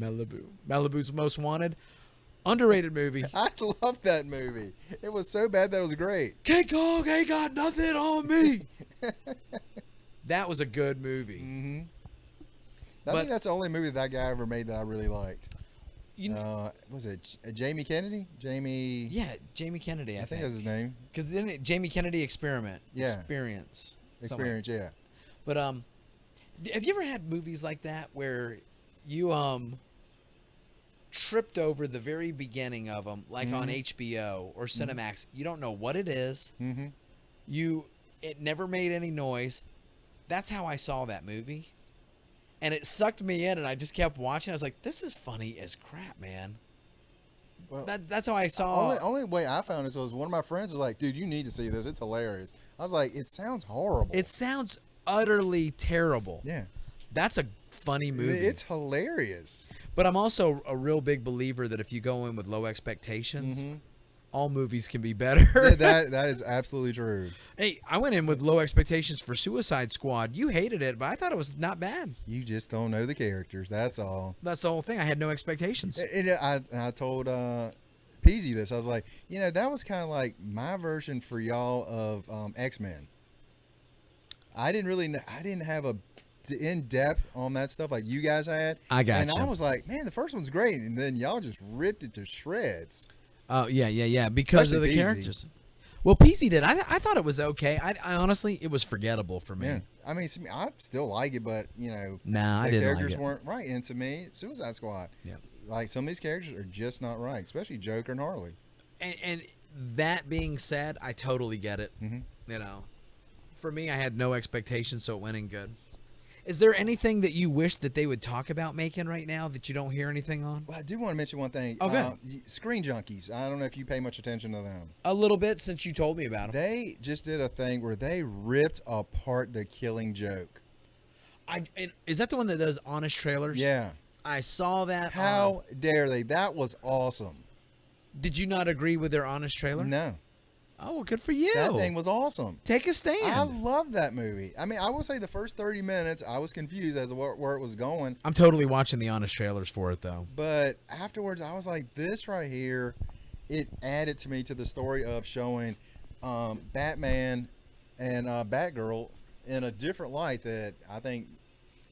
Malibu's Most Wanted. Underrated movie. I love that movie. It was so bad that it was great. King Kong ain't got nothing on me. That was a good movie. I think that's the only movie that guy ever made that I really liked. Was it Jamie Kennedy? Yeah, Jamie Kennedy. I think that's his name. Because then Jamie Kennedy Experience. Yeah. But have you ever had movies like that where you tripped over the very beginning of them, like on HBO or Cinemax? You don't know what it is. It never made any noise. That's how I saw that movie. And it sucked me in, and I just kept watching. I was like, this is funny as crap, man. Well, that's how I saw. Only way I found it was one of my friends was like, dude, you need to see this. It's hilarious. I was like, it sounds horrible. It sounds utterly terrible. Yeah. That's a funny movie. It's hilarious. But I'm also a real big believer that if you go in with low expectations, all movies can be better. that is absolutely true. Hey, I went in with low expectations for Suicide Squad. You hated it, but I thought it was not bad. You just don't know the characters. That's all. That's the whole thing. I had no expectations. I told Peasy this. I was like, that was kind of like my version for y'all of X-Men. I didn't have a in depth on that stuff like you guys had. I got you. And I was like, man, the first one's great, and then y'all just ripped it to shreds. Oh yeah, because of the characters. Well, PC did. I thought it was okay. I honestly, it was forgettable for me. Yeah. I mean, I still like it, but I didn't the characters like it. weren't right. And to me, Suicide Squad. Yeah. Like some of these characters are just not right, especially Joker and Harley. And that being said, I totally get it. For me, I had no expectations, so it went in good. Is there anything that you wish that they would talk about making right now that you don't hear anything on? Well, I do want to mention one thing. Okay. Screen Junkies. I don't know if you pay much attention to them. A little bit, since you told me about them. They just did a thing where they ripped apart The Killing Joke. Is that the one that does honest trailers? Yeah. I saw that. How dare they? That was awesome. Did you not agree with their honest trailer? No. Oh, well, good for you. That thing was awesome. Take a stand. I love that movie. I mean, I will say the first 30 minutes, I was confused as to where it was going. I'm totally watching the honest trailers for it, though. But afterwards, I was like, this right here, it added to me to the story of showing Batman and Batgirl in a different light that I think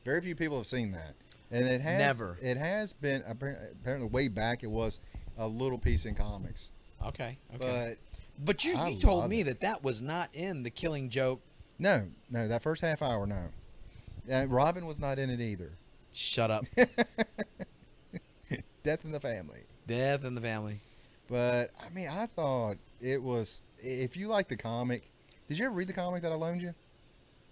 very few people have seen that. And it has Never. It has been apparently way back. It was a little piece in comics. Okay. But you told me that was not in The Killing Joke. No, that first half hour, no. Robin was not in it either. Shut up. Death in the Family. Death in the Family. But I mean, I thought it was. If you like the comic, did you ever read the comic that I loaned you?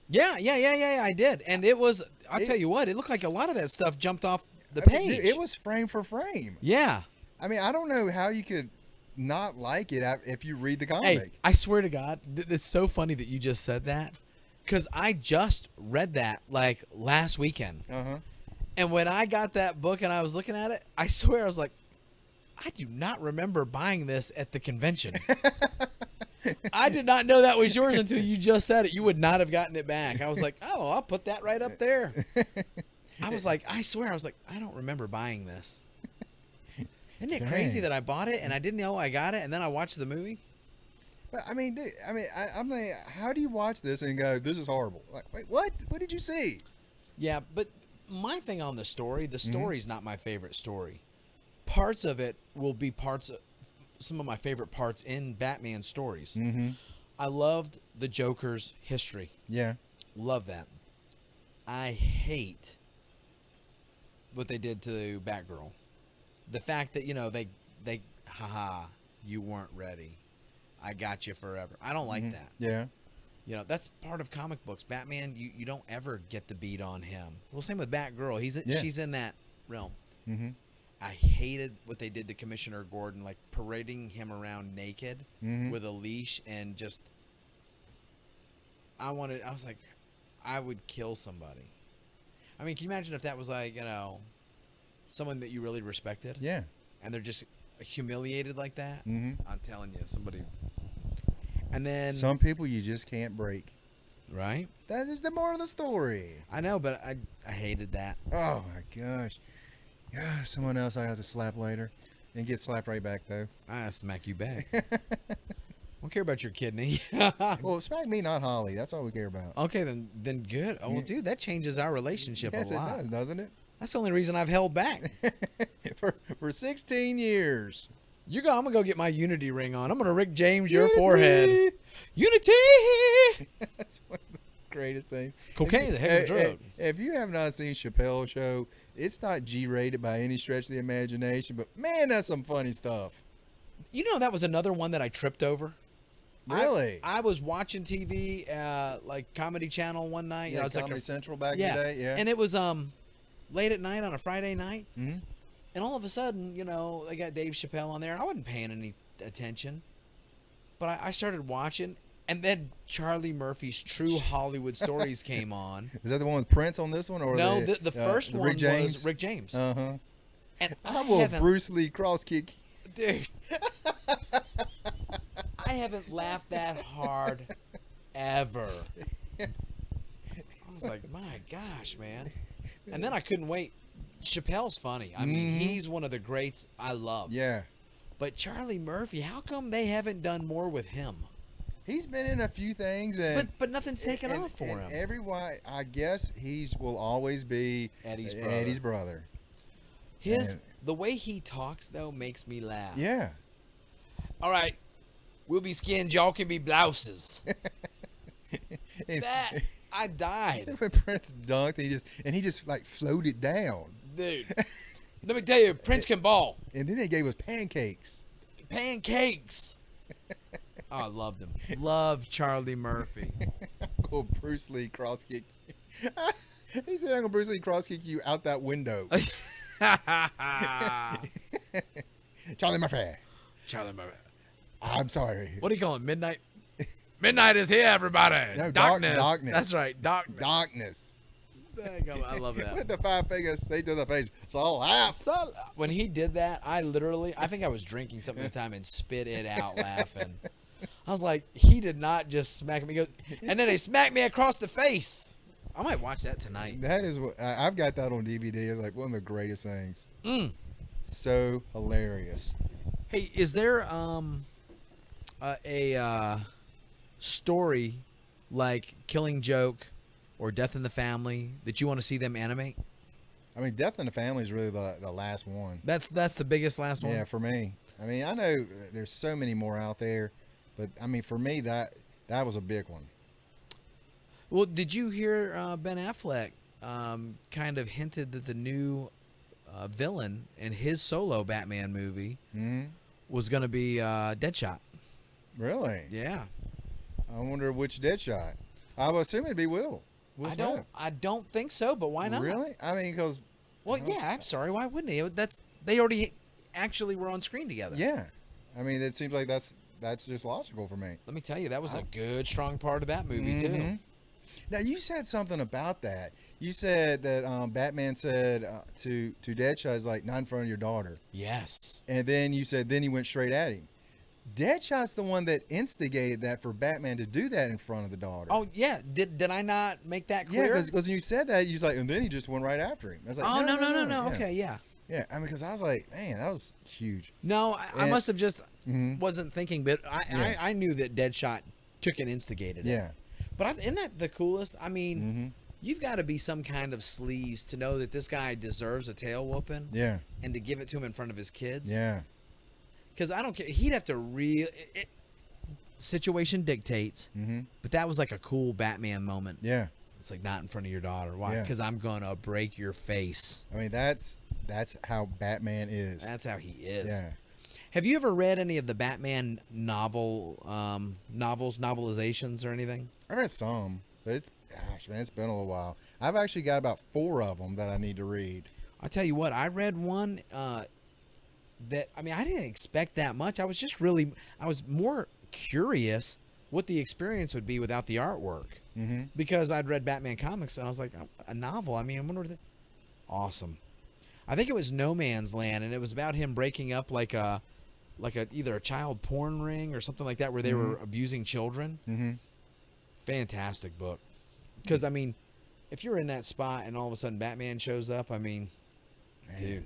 Yeah, I did. And it was, I'll tell you what, it looked like a lot of that stuff jumped off the page. It was frame for frame. Yeah. I mean, I don't know how you could not like it if you read the comic. Hey, I swear to God, it's so funny that you just said that, because I just read that like last weekend. Uh-huh. And when I got that book and I was looking at it, I swear I was like, I do not remember buying this at the convention. I did not know that was yours until you just said it. You would not have gotten it back. I was like, oh, I'll put that right up there. I was like, I swear, I was like, I don't remember buying this. Isn't it crazy that I bought it and I didn't know I got it and then I watched the movie? But I mean, dude, I'm like, how do you watch this and go, this is horrible? Like, wait, what? What did you see? Yeah, but my thing on the story's not my favorite story. Parts of it will be some of my favorite parts in Batman stories. Mm-hmm. I loved the Joker's history. Yeah. Love that. I hate what they did to Batgirl. The fact that, they haha, you weren't ready. I got you forever. I don't like that. Yeah. That's part of comic books. Batman, you don't ever get the beat on him. Well, same with Batgirl. She's in that realm. Mm-hmm. I hated what they did to Commissioner Gordon, like parading him around naked with a leash and just. I was like, I would kill somebody. I mean, can you imagine if that was like, someone that you really respected? Yeah. And they're just humiliated like that? Mm-hmm. I'm telling you, somebody. And then. Some people you just can't break. Right? That is the moral of the story. I know, but I hated that. Oh, my gosh. Yeah, someone else I have to slap later and get slapped right back, though. I smack you back. I don't care about your kidney. Well, smack me, not Holly. That's all we care about. Okay, then good. Oh, well, dude, that changes our relationship a lot. Yes, it does, doesn't it? That's the only reason I've held back. for 16 years. I'm going to go get my Unity ring on. I'm going to Rick James your forehead. Unity! That's one of the greatest things. Cocaine is a heck of a drug. If you have not seen Chappelle's show, it's not G-rated by any stretch of the imagination, but man, that's some funny stuff. That was another one that I tripped over. Really? I was watching TV, like Comedy Channel one night. Yeah, it's Comedy like Central back in the day. Yeah. And it was late at night on a Friday night. Mm-hmm. And all of a sudden, they got Dave Chappelle on there. I wasn't paying any attention. But I started watching. And then Charlie Murphy's True Hollywood Stories came on. Is that the one with Prince on this one? Or no, the first one was Rick James. Uh-huh. And I will Bruce Lee cross kick. Dude. I haven't laughed that hard ever. I was like, my gosh, man. And then I couldn't wait. Chappelle's funny. I mean, he's one of the greats I love. Yeah. But Charlie Murphy, how come they haven't done more with him? He's been in a few things, but nothing's taken off for him. Everyone, I guess will always be Eddie's brother. The way he talks though makes me laugh. Yeah. All right, we'll be skins. Y'all can be blouses. I died. When Prince dunked, he just like floated down. Dude, let me tell you, Prince can ball. And then they gave us pancakes. Pancakes. Oh, I loved him. Love Charlie Murphy. Cool Bruce Lee cross kick. He said, Uncle Bruce Lee cross kick you out that window. Charlie Murphy. Charlie Murphy. I'm sorry. What do you call it? Midnight? Midnight is here, everybody. No, darkness. darkness. That's right. Darkness. Darkness. I love that. With the 5 fingers straight to the face. So laugh. So, when he did that, I think I was drinking something at the time and spit it out laughing. I was like, he did not just smack me. He goes, and then he smacked me across the face. I might watch that tonight. That is what I've got that on DVD. It's like one of the greatest things. So hilarious. Hey, is there a story like Killing Joke or Death in the Family that you want to see them animate? I mean, Death in the Family is really the last one. That's the biggest last one? Yeah, for me. I mean, I know there's so many more out there, but I mean, for me, that was a big one. Well, did you hear Ben Affleck kind of hinted that the new villain in his solo Batman movie was going to be Deadshot? Really? Yeah. I wonder which Deadshot. I would assume it'd be Will. I don't think so, but why not? Really? I mean, because... Well, yeah, I'm sorry. Why wouldn't he? They already actually were on screen together. Yeah. I mean, it seems like that's just logical for me. Let me tell you, that was a good, strong part of that movie, too. Now, you said something about that. You said that Batman said to Deadshot, is like, not in front of your daughter. Yes. And then you said, then he went straight at him. Deadshot's the one that instigated that for Batman to do that in front of the daughter. Oh, yeah. Did I not make that clear? Yeah, because when you said that, you was like, and then he just went right after him. I was like, oh, no. Yeah. Okay, yeah. Yeah, I mean, because I was like, man, that was huge. No, I must have just wasn't thinking, but I knew that Deadshot took and instigated it. Yeah. But isn't that the coolest? I mean, you've got to be some kind of sleaze to know that this guy deserves a tail whooping. Yeah. And to give it to him in front of his kids. Yeah. Because I don't care. He'd have to situation dictates. But that was like a cool Batman moment. Yeah. It's like, not in front of your daughter. Why? Because I'm going to break your face. I mean, that's how Batman is. That's how he is. Yeah. Have you ever read any of the Batman novelizations or anything? I read some, but it's been a little while. I've actually got about 4 of them that I need to read. I'll tell you what, I read one that, I mean, I didn't expect that much. I was more curious what the experience would be without the artwork. Because I'd read Batman comics and I was like, a novel? I mean, I wonder what awesome. I think it was No Man's Land, and it was about him breaking up like either a child porn ring or something like that where they were abusing children. Fantastic book. Because, I mean, if you're in that spot and all of a sudden Batman shows up, I mean, dude.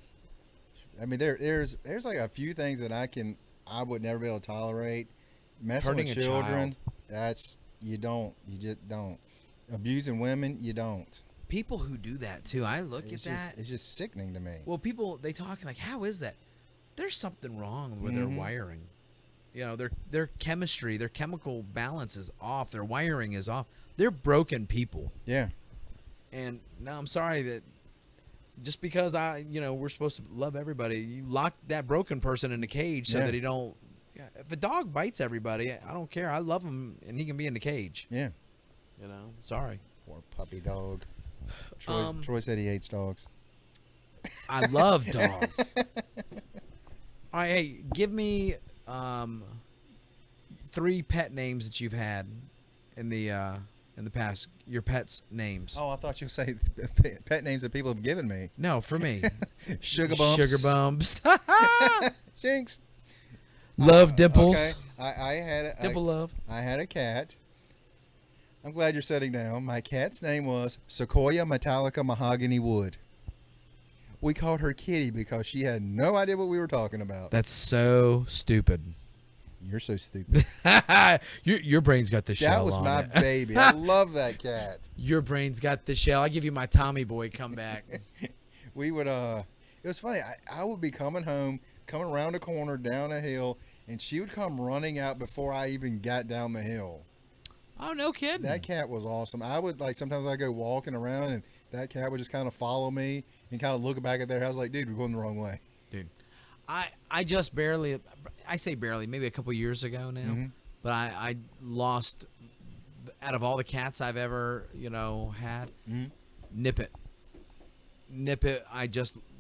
I mean, there's like a few things that I would never be able to tolerate. Messing Hurting with a children, child. you just don't. Abusing women, you don't. People who do that too, I look at that. It's just sickening to me. Well, people, they talk like, how is that? There's something wrong with their wiring. You know, their chemistry, their chemical balance is off. Their wiring is off. They're broken people. Yeah. And now I'm sorry that just because we're supposed to love everybody, you lock that broken person in a cage so that he don't. Yeah, if a dog bites everybody, I don't care. I love him, and he can be in the cage. Yeah. You know, sorry. Poor puppy dog. Troy said he hates dogs. I love dogs. All right, hey, give me 3 pet names that you've had in the past. Your pets' names. Oh, I thought you would say pet names that people have given me. No, for me. Sugar Bumps. Sugar Bumps. Jinx. Love Dimples. Okay. I had Dimple Love. I had a cat. I'm glad you're sitting down. My cat's name was Sequoia Metallica Mahogany Wood. We called her Kitty because she had no idea what we were talking about. That's so stupid. You're so stupid. Your brain's got the shell. That was on my it. baby. I love that cat. Your brain's got the shell. I give you my Tommy boy comeback. We would it was funny. I would be coming home, coming around a corner down a hill, and she would come running out before I even got down the hill. Oh, no kidding. That cat was awesome. I would sometimes I go walking around and that cat would just kind of follow me and kind of look back at their house like, dude, we're going the wrong way. Dude, I just barely, I say barely, maybe a couple years ago now, but I lost, out of all the cats I've ever, had, Nip It. Nip It.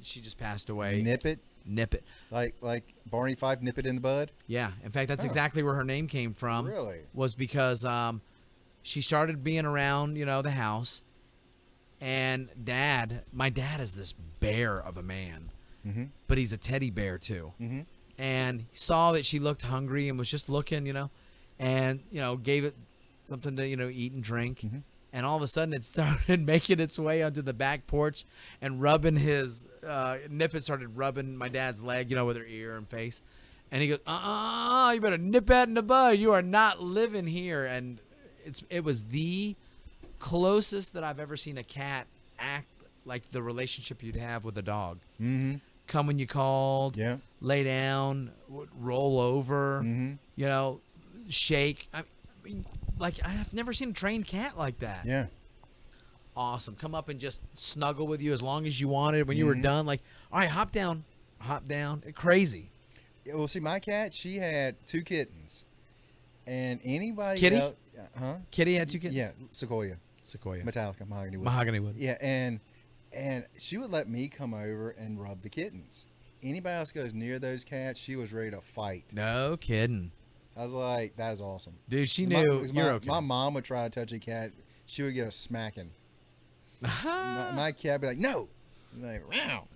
She just passed away. Nip It. Nip It. Like Barney Fife, nip it in the bud. Yeah. In fact, that's exactly where her name came from. Really? Was because she started being around, the house, and my dad is this bear of a man, but he's a teddy bear too. And he saw that she looked hungry and was just looking, and gave it something to eat and drink. And all of a sudden it started making its way onto the back porch and rubbing his Nip It started rubbing my dad's leg, with her ear and face. And he goes, you better nip that in the bud. You are not living here. And it was the closest that I've ever seen a cat act like the relationship you'd have with a dog. Come when you called, lay down, roll over, shake. I mean, I've never seen a trained cat like that. Yeah. Awesome. Come up and just snuggle with you as long as you wanted. When you were done, all right, hop down. Crazy. Well, see, my cat, she had 2 kittens, and anybody Kitty? else, Kitty had 2 kittens? Yeah, Sequoia, Metallica. Mahogany wood. Yeah, and she would let me come over and rub the kittens. Anybody else goes near those cats, she was ready to fight. No kidding. I was like, that is awesome. Dude, she knew you're okay. My mom would try to touch a cat. She would get a smacking. my cat would be like, no. I'm like, wow.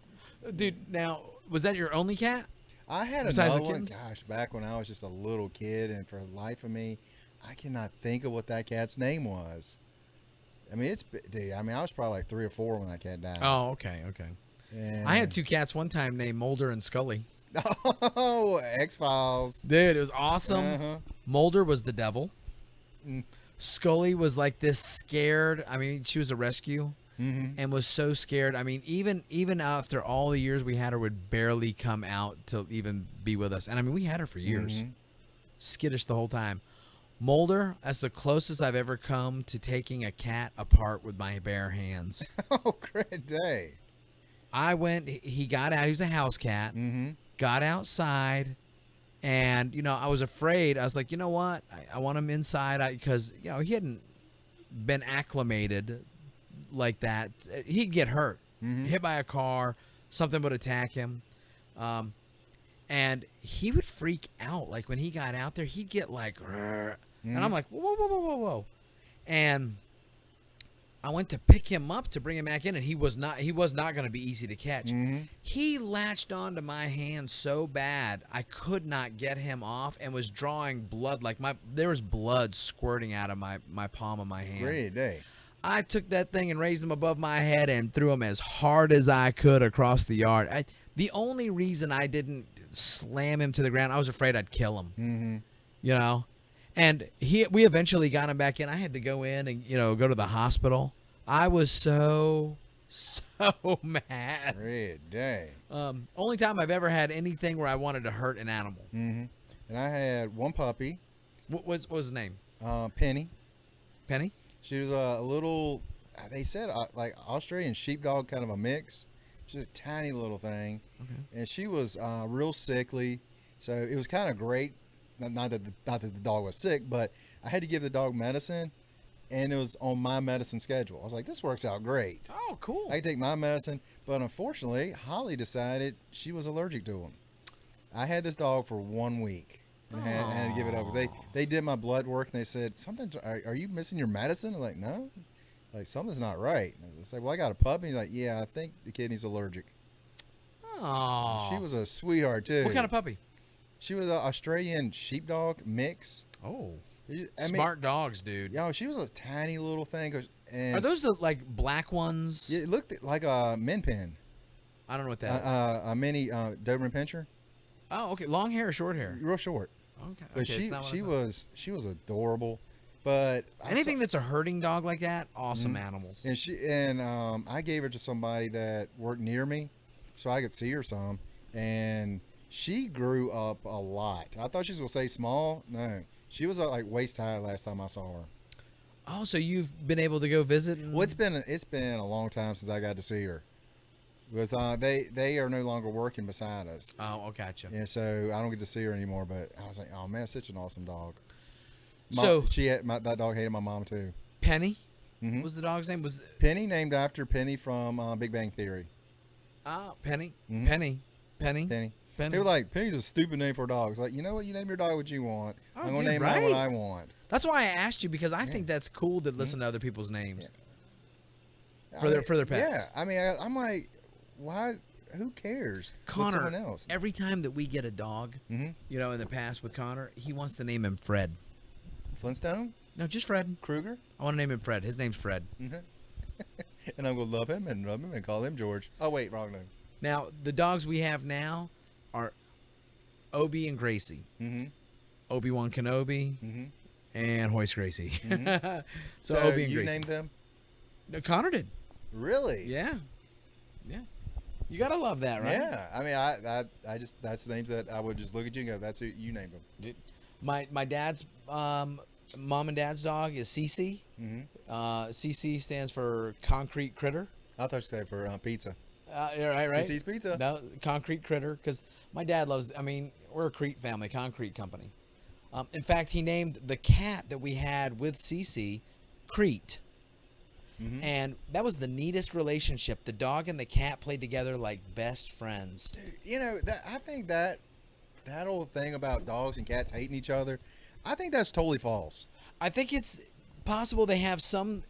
Dude, now, was that your only cat? I had another one, gosh, back when I was just a little kid, and for the life of me, I cannot think of what that cat's name was. I mean, I was probably like 3 or 4 when that cat died. Oh, okay. And I had 2 cats one time named Mulder and Scully. Oh, X-Files. Dude, it was awesome. Mulder was the devil. Scully was like this scared. I mean, she was a rescue and was so scared. I mean, even after all the years we had her, would barely come out to even be with us. And I mean, we had her for years. Skittish the whole time. Mulder, that's the closest I've ever come to taking a cat apart with my bare hands. Oh, great day. He got out. He was a house cat. Got outside, and I was afraid. I was like, you know what? I want him inside because he hadn't been acclimated like that. He'd get hurt, hit by a car, something would attack him, and he would freak out. Like when he got out there, he'd get like, and I'm like, whoa, and I went to pick him up to bring him back in, and he was not going to be easy to catch. He latched onto my hand so bad I could not get him off, and was drawing blood. There was blood squirting out of my palm of my hand. Great day. I took that thing and raised him above my head and threw him as hard as I could across the yard. The only reason I didn't slam him to the ground, I was afraid I'd kill him. And we eventually got him back in. I had to go in and go to the hospital. I was so mad. Great day. Only time I've ever had anything where I wanted to hurt an animal. And I had one puppy. What was his name? Penny. Penny? She was a little, they said, like Australian sheepdog, kind of a mix. She's a tiny little thing. And she was real sickly. So it was kind of great. Not that the dog was sick, but I had to give the dog medicine, and it was on my medicine schedule. I was like, this works out great. Oh, cool. I take my medicine, but unfortunately, Holly decided she was allergic to them. I had this dog for 1 week, and I had to give it up. They did my blood work, and they said, are you missing your medicine? I'm like, no. Like, something's not right. I was like, well, I got a puppy. He's like, yeah, I think the kidney's allergic. Oh. She was a sweetheart, too. What kind of puppy? She was an Australian sheepdog mix. Oh. Smart dogs, dude. Yeah, she was a tiny little thing. Are those the black ones? Yeah, it looked like a min pin. I don't know what that is. A mini Doberman Pinscher. Oh, okay. Long hair or short hair? Real short. Okay. But she was adorable. But anything that's a herding dog like that, awesome animals. And I gave her to somebody that worked near me, so I could see her some. And she grew up a lot. I thought she was gonna say small. No, she was like waist high last time I saw her. Oh, so you've been able to go visit? Well, it's been a long time since I got to see her. Because they are no longer working beside us. Oh, gotcha. Yeah, so I don't get to see her anymore. But I was like, oh man, such an awesome dog. So that dog hated my mom too. Penny? What was the dog's name? Was Penny, named after Penny from Big Bang Theory. Penny. Mm-hmm. Penny. Penny. They were like, Penny's a stupid name for a dog. It's like, you know what? You name your dog what you want. I'm going to name mine what I want. That's why I asked you, because I think that's cool to listen to other people's names for their pets. Yeah. I mean, I'm like, why? Who cares? Connor, someone else. Every time that we get a dog, in the past with Connor, he wants to name him Fred. Flintstone? No, just Fred. Krueger? I want to name him Fred. His name's Fred. And I'm going to love him and rub him and call him George. Oh, wait, wrong name. Now, the dogs we have now are Obi and Gracie. Obi-Wan Kenobi and Hoist Gracie. so Obi and you Gracie. named them? No, Connor did. Really? Yeah. You gotta love that, right? Yeah. I mean, I just, that's names that I would just look at you and go, that's who you named them. My dad's mom and dad's dog is Cece. Cece stands for Concrete Critter. I thought you said for pizza. Right. Cece's Pizza. No, Concrete Critter, because my dad loves. I mean, we're a Crete family, concrete company. In fact, he named the cat that we had with Cece Crete. And that was the neatest relationship. The dog and the cat played together like best friends. Dude, you know, I think that old thing about dogs and cats hating each other, I think that's totally false. I think it's possible they have some,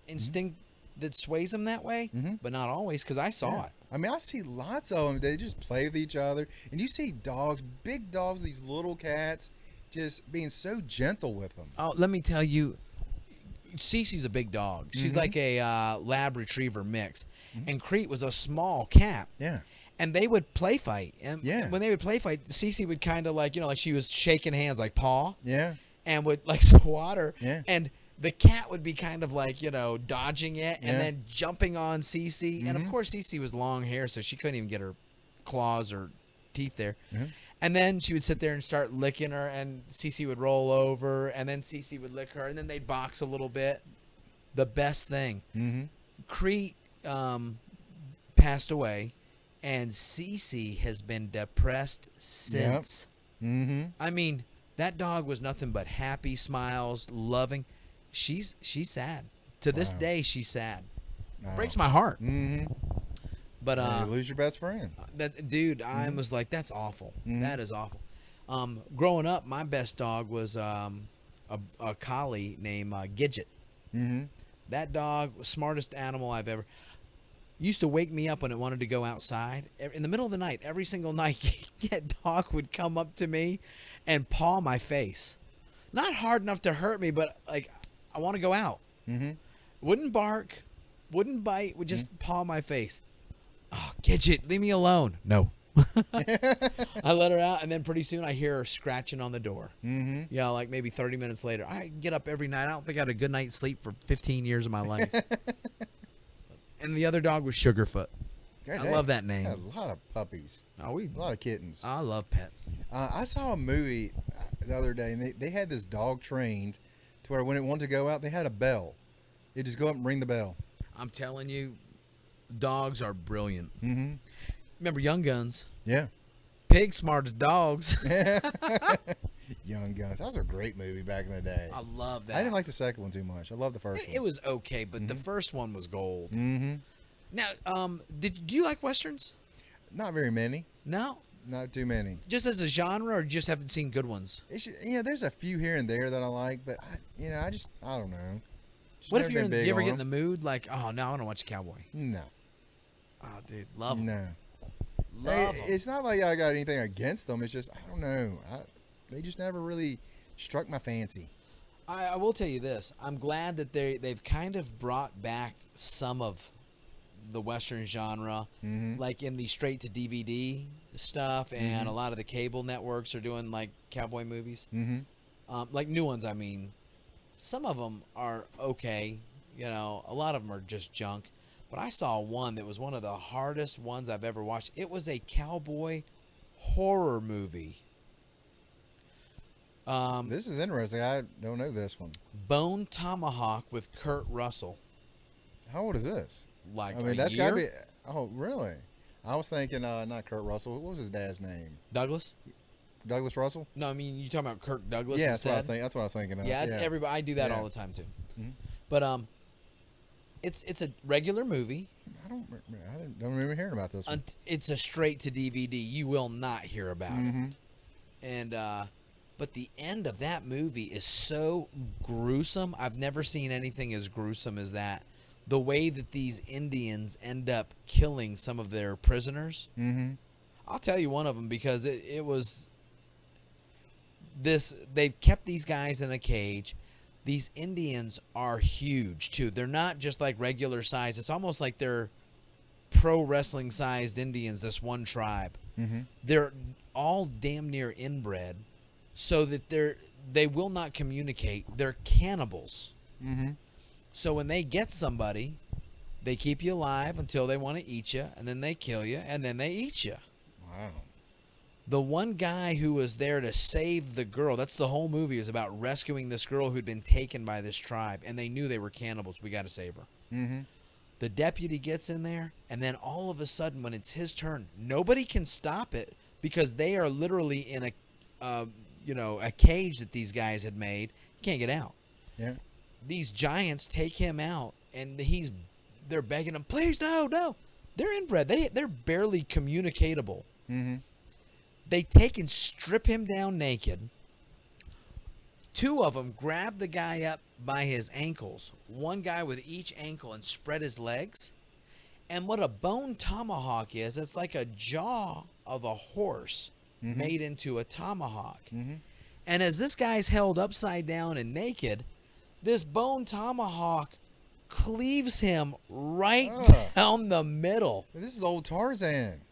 instinct that sways them that way, but not always, because I saw it. I mean, I see lots of them. They just play with each other. And you see dogs, big dogs, these little cats, just being so gentle with them. Oh, let me tell you, Cece's a big dog. She's like a lab retriever mix. And Crete was a small cat. Yeah. And they would play fight. And when they would play fight, Cece would kind of like she was shaking hands like paw. Yeah. And would like swat her. Yeah. And the cat would be kind of like, dodging it and then jumping on Cece. And of course, Cece was long hair, so she couldn't even get her claws or teeth there. And then she would sit there and start licking her, and Cece would roll over, and then Cece would lick her, and then they'd box a little bit. The best thing. Crete passed away, and Cece has been depressed since. I mean, that dog was nothing but happy, smiles, loving. She's sad. To this day, she's sad. Breaks my heart. But you lose your best friend. That dude, I was like, that's awful. That is awful. Growing up, my best dog was a collie named Gidget. That dog was smartest animal I've ever. Used to wake me up when it wanted to go outside. In the middle of the night, every single night, that dog would come up to me and paw my face. Not hard enough to hurt me, but like, I want to go out. Wouldn't bark, wouldn't bite, would just paw my face. Oh, Gidget, leave me alone. No. I let her out, and then pretty soon I hear her scratching on the door. Like maybe 30 minutes later. I get up every night. I don't think I had a good night's sleep for 15 years of my life. And the other dog was Sugarfoot. I love that name. A lot of puppies. A lot of kittens. I love pets. I saw a movie the other day, and they had this dog trained to where when it wanted to go out, they had a bell. They just go up and ring the bell. I'm telling you, dogs are brilliant. Remember Young Guns? Yeah. Pig smart as dogs. Young Guns. That was a great movie back in the day. I love that. I didn't like the second one too much. I love the first one. It was okay, but the first one was gold. Now, do you like Westerns? Not very many. No? Not too many. Just as a genre, or just haven't seen good ones? There's a few here and there that I like, but I don't know. What if you ever get in the mood like, oh, no, I want to watch a cowboy? No. Oh, dude, love them. No. Love them. It's not like I got anything against them. It's just, I don't know. They just never really struck my fancy. I will tell you this. I'm glad that they've kind of brought back some of the Western genre, like in the straight to DVD stuff, and a lot of the cable networks are doing like cowboy movies, like new ones. I mean, some of them are okay, a lot of them are just junk. But I saw one that was one of the hardest ones I've ever watched. It was a cowboy horror movie. This is interesting. I don't know this one. Bone Tomahawk with Kurt Russell. How old is this? That's gotta be. Oh, really? I was thinking not Kurt Russell. What was his dad's name? Douglas Russell? No, I mean you talking about Kirk Douglas. Yeah, instead? that's what I was thinking of. Yeah, it's everybody. I do that all the time too. But It's a regular movie. I don't remember hearing about this one. It's a straight to DVD. You will not hear about it. And but the end of that movie is so gruesome. I've never seen anything as gruesome as that. The way that these Indians end up killing some of their prisoners. I'll tell you one of them because it was this. They've kept these guys in a cage. These Indians are huge too. They're not just like regular size. It's almost like they're pro wrestling sized Indians. This one tribe. They're all damn near inbred, so that they will not communicate. They're cannibals. So when they get somebody, they keep you alive until they want to eat you, and then they kill you, and then they eat you. Wow. The one guy who was there to save the girl, that's the whole movie, is about rescuing this girl who'd been taken by this tribe, and they knew they were cannibals. We got to save her. The deputy gets in there, and then all of a sudden, when it's his turn, nobody can stop it because they are literally in a cage that these guys had made. You can't get out. Yeah. These giants take him out, and they're begging him, please, no. They're inbred. They're barely communicatable. They take and strip him down naked. Two of them grab the guy up by his ankles, one guy with each ankle, and spread his legs. And what a bone tomahawk is, it's like a jaw of a horse made into a tomahawk. And as this guy's held upside down and naked, this bone tomahawk cleaves him right down the middle. This is old Tarzan.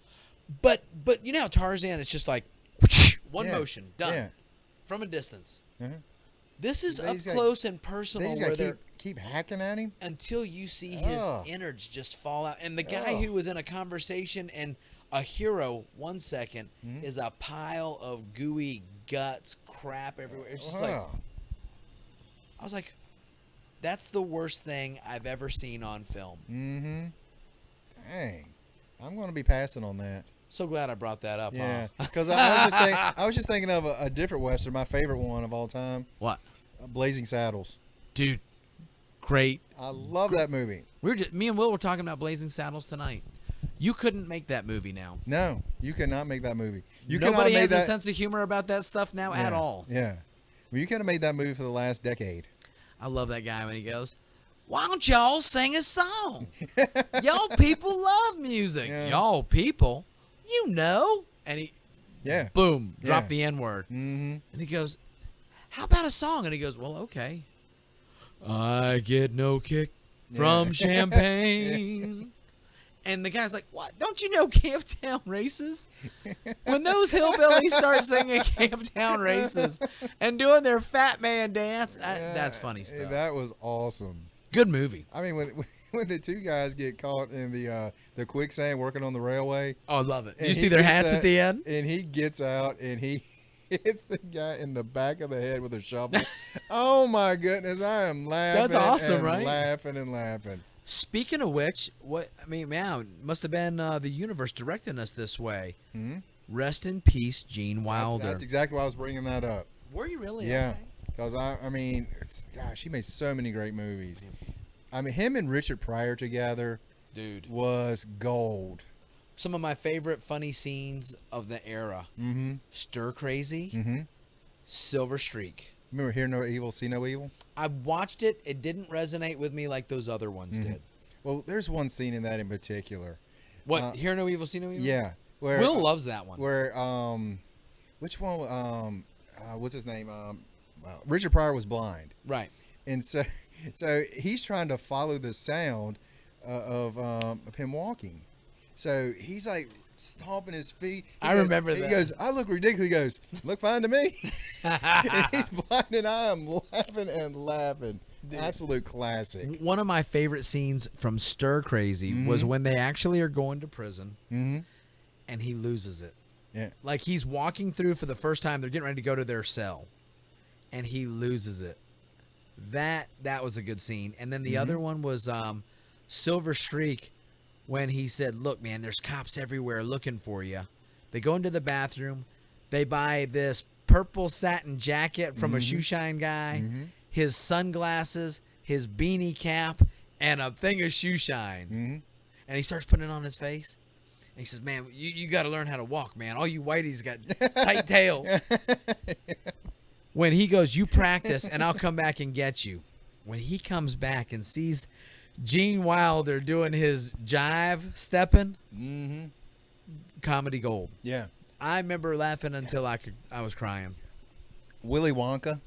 But you know how Tarzan, it's just like one motion, done, from a distance. This is up close and personal where they keep hacking at him until you see his innards just fall out. And the guy who was in a conversation and a hero 1 second is a pile of gooey guts, crap everywhere. It's just like, I was like, that's the worst thing I've ever seen on film. Dang. I'm going to be passing on that. So glad I brought that up. Yeah, because I was just thinking of a different Western, my favorite one of all time. What? Blazing Saddles. Dude, great. I love that movie. Me and Will were talking about Blazing Saddles tonight. You couldn't make that movie now. No, you cannot make that movie. Nobody has a sense of humor about that stuff now at all. Yeah. Well, you could have made that movie for the last decade. I love that guy when he goes, why don't y'all sing a song? Y'all people love music. Yeah. Y'all people, you know. And he, boom, drop the N-word. And he goes, how about a song? And he goes, well, okay. I get no kick from champagne. And the guy's like, what? Don't you know Camptown Races? When those hillbillies start singing Camptown Races and doing their fat man dance, that's funny stuff. That was awesome. Good movie. I mean, when the two guys get caught in the quicksand working on the railway. Oh, I love it. You see their hats at the end? And he gets out and he hits the guy in the back of the head with a shovel. Oh, my goodness. I am laughing. That's awesome, and right? Laughing and laughing. Speaking of which, man, must have been the universe directing us this way. Rest in peace, Gene Wilder. That's exactly why I was bringing that up. Were you really? Yeah. Because, I mean, gosh, he made so many great movies. I mean, him and Richard Pryor together, dude, was gold. Some of my favorite funny scenes of the era. Stir Crazy, Silver Streak. Remember Hear No Evil, See No Evil? I watched it. It didn't resonate with me like those other ones did. Well, there's one scene in that in particular. What? Hear No Evil, See No Evil? Yeah. Where, Will loves that one. Where, which one, what's his name? Richard Pryor was blind. Right. And so he's trying to follow the sound of him walking. So he's like stomping his feet. I remember that. He goes, I look ridiculous. He goes, look fine to me. And he's blind and I am laughing and laughing. Dude. Absolute classic. One of my favorite scenes from Stir Crazy was when they actually are going to prison and he loses it. Yeah. Like he's walking through for the first time. They're getting ready to go to their cell and he loses it. That was a good scene. And then the other one was Silver Streak, when he said, look, man, there's cops everywhere looking for you. They go into the bathroom. They buy this purple satin jacket from a shoe shine guy, his sunglasses, his beanie cap, and a thing of shoe shine. Mm-hmm. And he starts putting it on his face. And he says, man, you got to learn how to walk, man. All you whiteys got tight tails. When he goes, you practice, and I'll come back and get you. When he comes back and sees Gene Wilder doing his jive stepping, Mm-hmm. comedy gold. Yeah. I remember laughing until I was crying. Willy Wonka.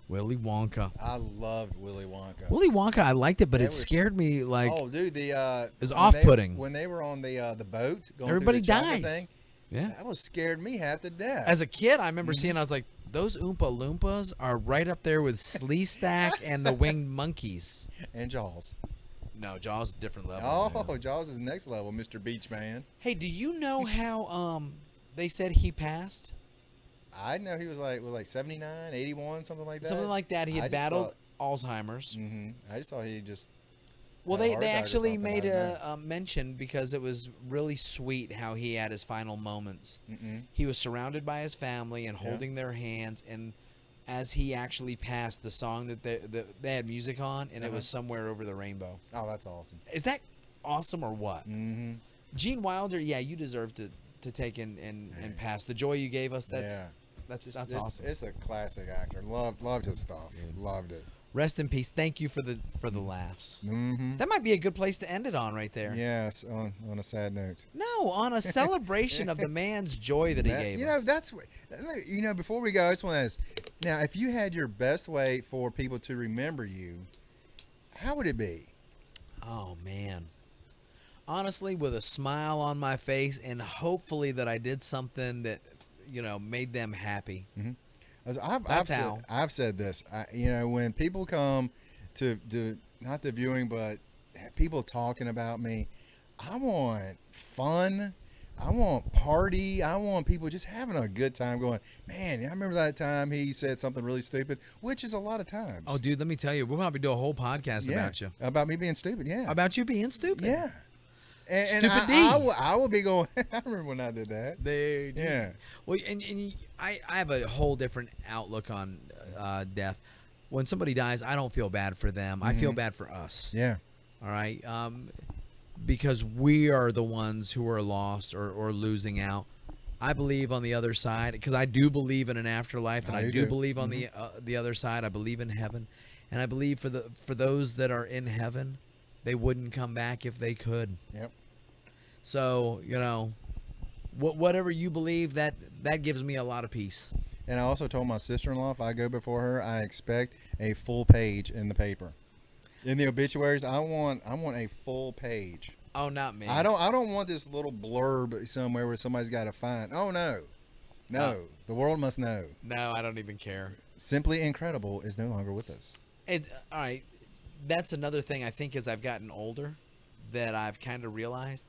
Willy Wonka. I loved Willy Wonka. Willy Wonka, I liked it, but it scared me. Like, oh, dude, it was off-putting. When they were on the boat, going everybody through the chocolate dies. thing, Yeah. that was scared me half to death. As a kid, I remember seeing. I was like, those Oompa Loompas are right up there with Sleestack and the Winged Monkeys. And Jaws. No, Jaws is a different level. Oh, man. Jaws is next level, Mr. Beachman. Hey, do you know how they said he passed? I know he was like 79, 81, something like that. Something like that. He had battled Alzheimer's. Mm-hmm. I just thought he just. Well, had a they heart attack or actually something. made I don't know. a mention because it was really sweet how he had his final moments. Mm-mm. He was surrounded by his family and holding their hands, and as he actually passed, the song that they had music on, and it was Somewhere Over the Rainbow. Oh, that's awesome. Is that awesome or what? Mm-hmm. Gene Wilder, yeah, you deserve to take and pass. The joy you gave us, that's awesome. It's a classic actor. Loved his stuff. Loved it. Rest in peace. Thank you for the laughs. Mm-hmm. That might be a good place to end it on right there. Yes, on a sad note. No, on a celebration of the man's joy that he gave us. That's what. Before we go, I just want to ask. Now, if you had your best way for people to remember you, how would it be? Oh man. Honestly, with a smile on my face and hopefully that I did something that made them happy. Mm-hmm. I've said this. When people come to not the viewing, but people talking about me, I want fun. I want party. I want people just having a good time going, man, I remember that time he said something really stupid, which is a lot of times. Oh, dude, let me tell you, we'll probably do a whole podcast about you. About me being stupid, yeah. About you being stupid. Yeah. And Stupid D. I will be going, I remember when I did that. Yeah. Well, and I have a whole different outlook on death. When somebody dies, I don't feel bad for them. I feel bad for us. Yeah. All right. Because we are the ones who are lost or losing out. I believe on the other side, because I do believe in an afterlife, and I do believe on the other side. I believe in heaven, and I believe for those that are in heaven, they wouldn't come back if they could. Yep. So whatever you believe, that gives me a lot of peace. And I also told my sister-in-law if I go before her, I expect a full page in the paper. In the obituaries, I want a full page. Oh, not me. I don't want this little blurb somewhere where somebody's got to find. Oh no, the world must know. No, I don't even care. Simply Incredible is no longer with us. All right, that's another thing I think as I've gotten older that I've kind of realized.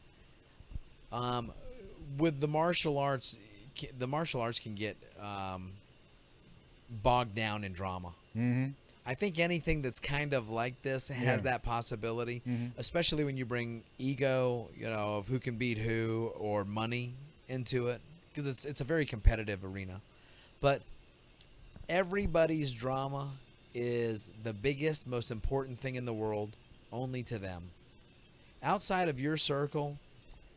With the martial arts can get bogged down in drama. Mm-hmm. I think anything that's kind of like this has that possibility, especially when you bring ego, of who can beat who or money into it, because it's a very competitive arena. But everybody's drama is the biggest, most important thing in the world, only to them. Outside of your circle,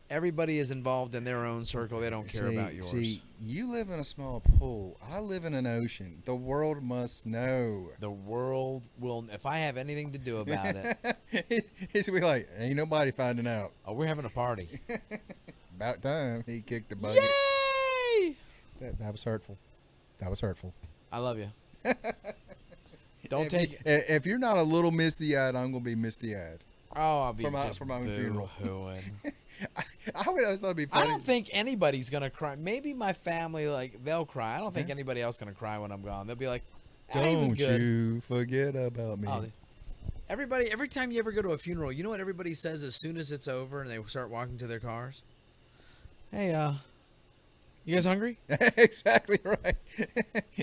everybody is involved in their own circle. They don't care about yours. See, you live in a small pool. I live in an ocean. The world must know. The world will, if I have anything to do about it. He's gonna be like, ain't nobody finding out. Oh, we're having a party. About time he kicked the bucket. Yay! That was hurtful. That was hurtful. I love you. Don't take it. If you're not a little misty-eyed, I'm gonna be misty-eyed. Oh, I'll be for my own funeral. I would always thought it'd be funny. I don't think anybody's gonna cry. Maybe my family, they'll cry. I don't think anybody else gonna cry when I'm gone. They'll be like, he was good. Don't you forget about me. Oh, every time you ever go to a funeral, you know what everybody says as soon as it's over and they start walking to their cars? Hey, you guys hungry? Exactly right.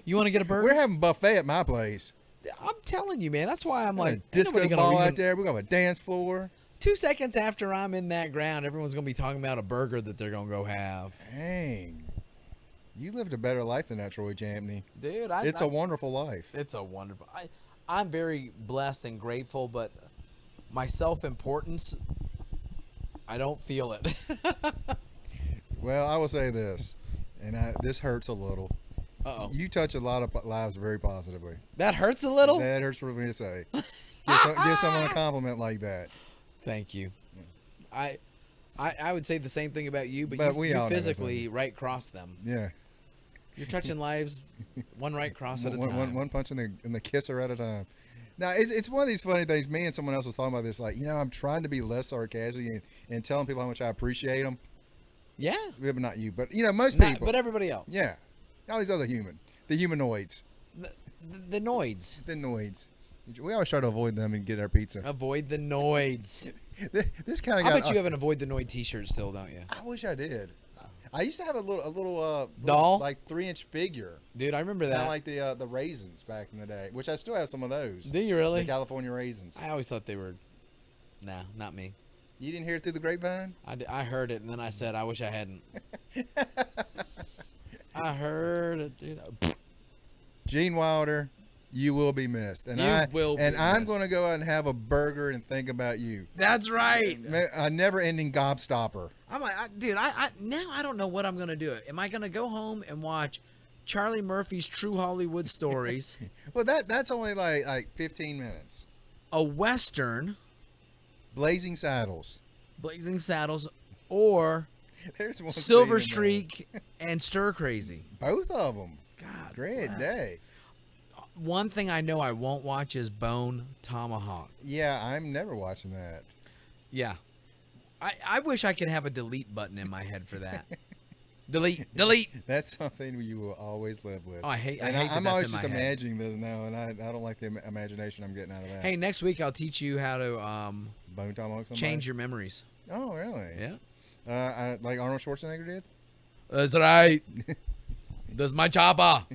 You want to get a burger? We're having buffet at my place. I'm telling you, man. That's why I'm like, disco ball out there. We got a dance floor. 2 seconds after I'm in that ground, everyone's going to be talking about a burger that they're going to go have. Dang. You lived a better life than that, Troy Champney. Dude, it's a wonderful life. It's a wonderful. I'm very blessed and grateful, but my self-importance, I don't feel it. Well, I will say this, and this hurts a little. Uh-oh. You touch a lot of lives very positively. That hurts a little? That hurts for me to say. Give someone a compliment like that. Thank you. I would say the same thing about you, but we you all know physically right cross them. Yeah. You're touching lives one right cross at a time. One punch in the kisser at a time. Now, it's one of these funny things. Me and someone else was talking about this. Like, I'm trying to be less sarcastic and telling people how much I appreciate them. Yeah. But not you. But, most people. But everybody else. Yeah. All these other the humanoids. The noids. The noids. We always try to avoid them and get our pizza. Avoid the noids. This kind of. I bet you have an Avoid the Noid T-shirt still, don't you? I wish I did. I used to have a little doll, like 3-inch figure. Dude, I remember that. Kind of like the raisins back in the day, which I still have some of those. Do you really? The California raisins. I always thought they were. Nah, not me. You didn't hear it through the grapevine? I heard it and then I said I wish I hadn't. I heard it, dude. Gene Wilder, you will be missed, and I'm going to go out and have a burger and think about you. That's right. A never-ending gobstopper. I'm like, dude, now I don't know what I'm gonna do. Am I gonna go home and watch Charlie Murphy's True Hollywood Stories? Well, that's only like 15 minutes. A Western, Blazing Saddles, or there's one Silver Streak and Stir Crazy. Both of them. God, great day. One thing I know I won't watch is Bone Tomahawk. Yeah, I'm never watching that. Yeah. I wish I could have a delete button in my head for that. Delete. That's something you will always live with. Oh, I hate I'm always just imagining this now, and I don't like the imagination I'm getting out of that. Hey, next week I'll teach you how to Bone Tomahawk somebody? Change your memories. Oh, really? Yeah. Like Arnold Schwarzenegger did? That's right. That's my chopper.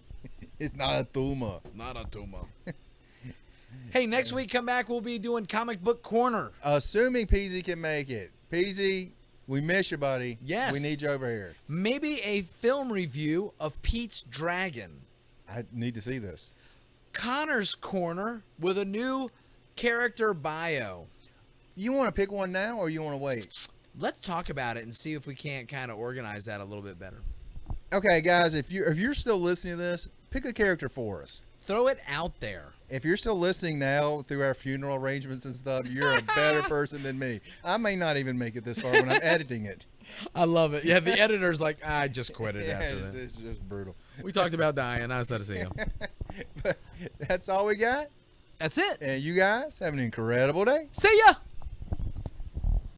It's not a tumor. Not a tumor. Hey, next week come back, we'll be doing Comic Book Corner. Assuming Peasy can make it. Peasy, we miss you, buddy. Yes. We need you over here. Maybe a film review of Pete's Dragon. I need to see this. Connor's Corner with a new character bio. You want to pick one now or you want to wait? Let's talk about it and see if we can't kind of organize that a little bit better. Okay, guys, if you're still listening to this, pick a character for us. Throw it out there. If you're still listening now through our funeral arrangements and stuff, you're a better person than me. I may not even make it this far when I'm editing it. I love it. Yeah, the editor's like, I just quit it after that. It's just brutal. We talked about dying. I was sad to see him. But that's all we got. That's it. And you guys have an incredible day. See ya.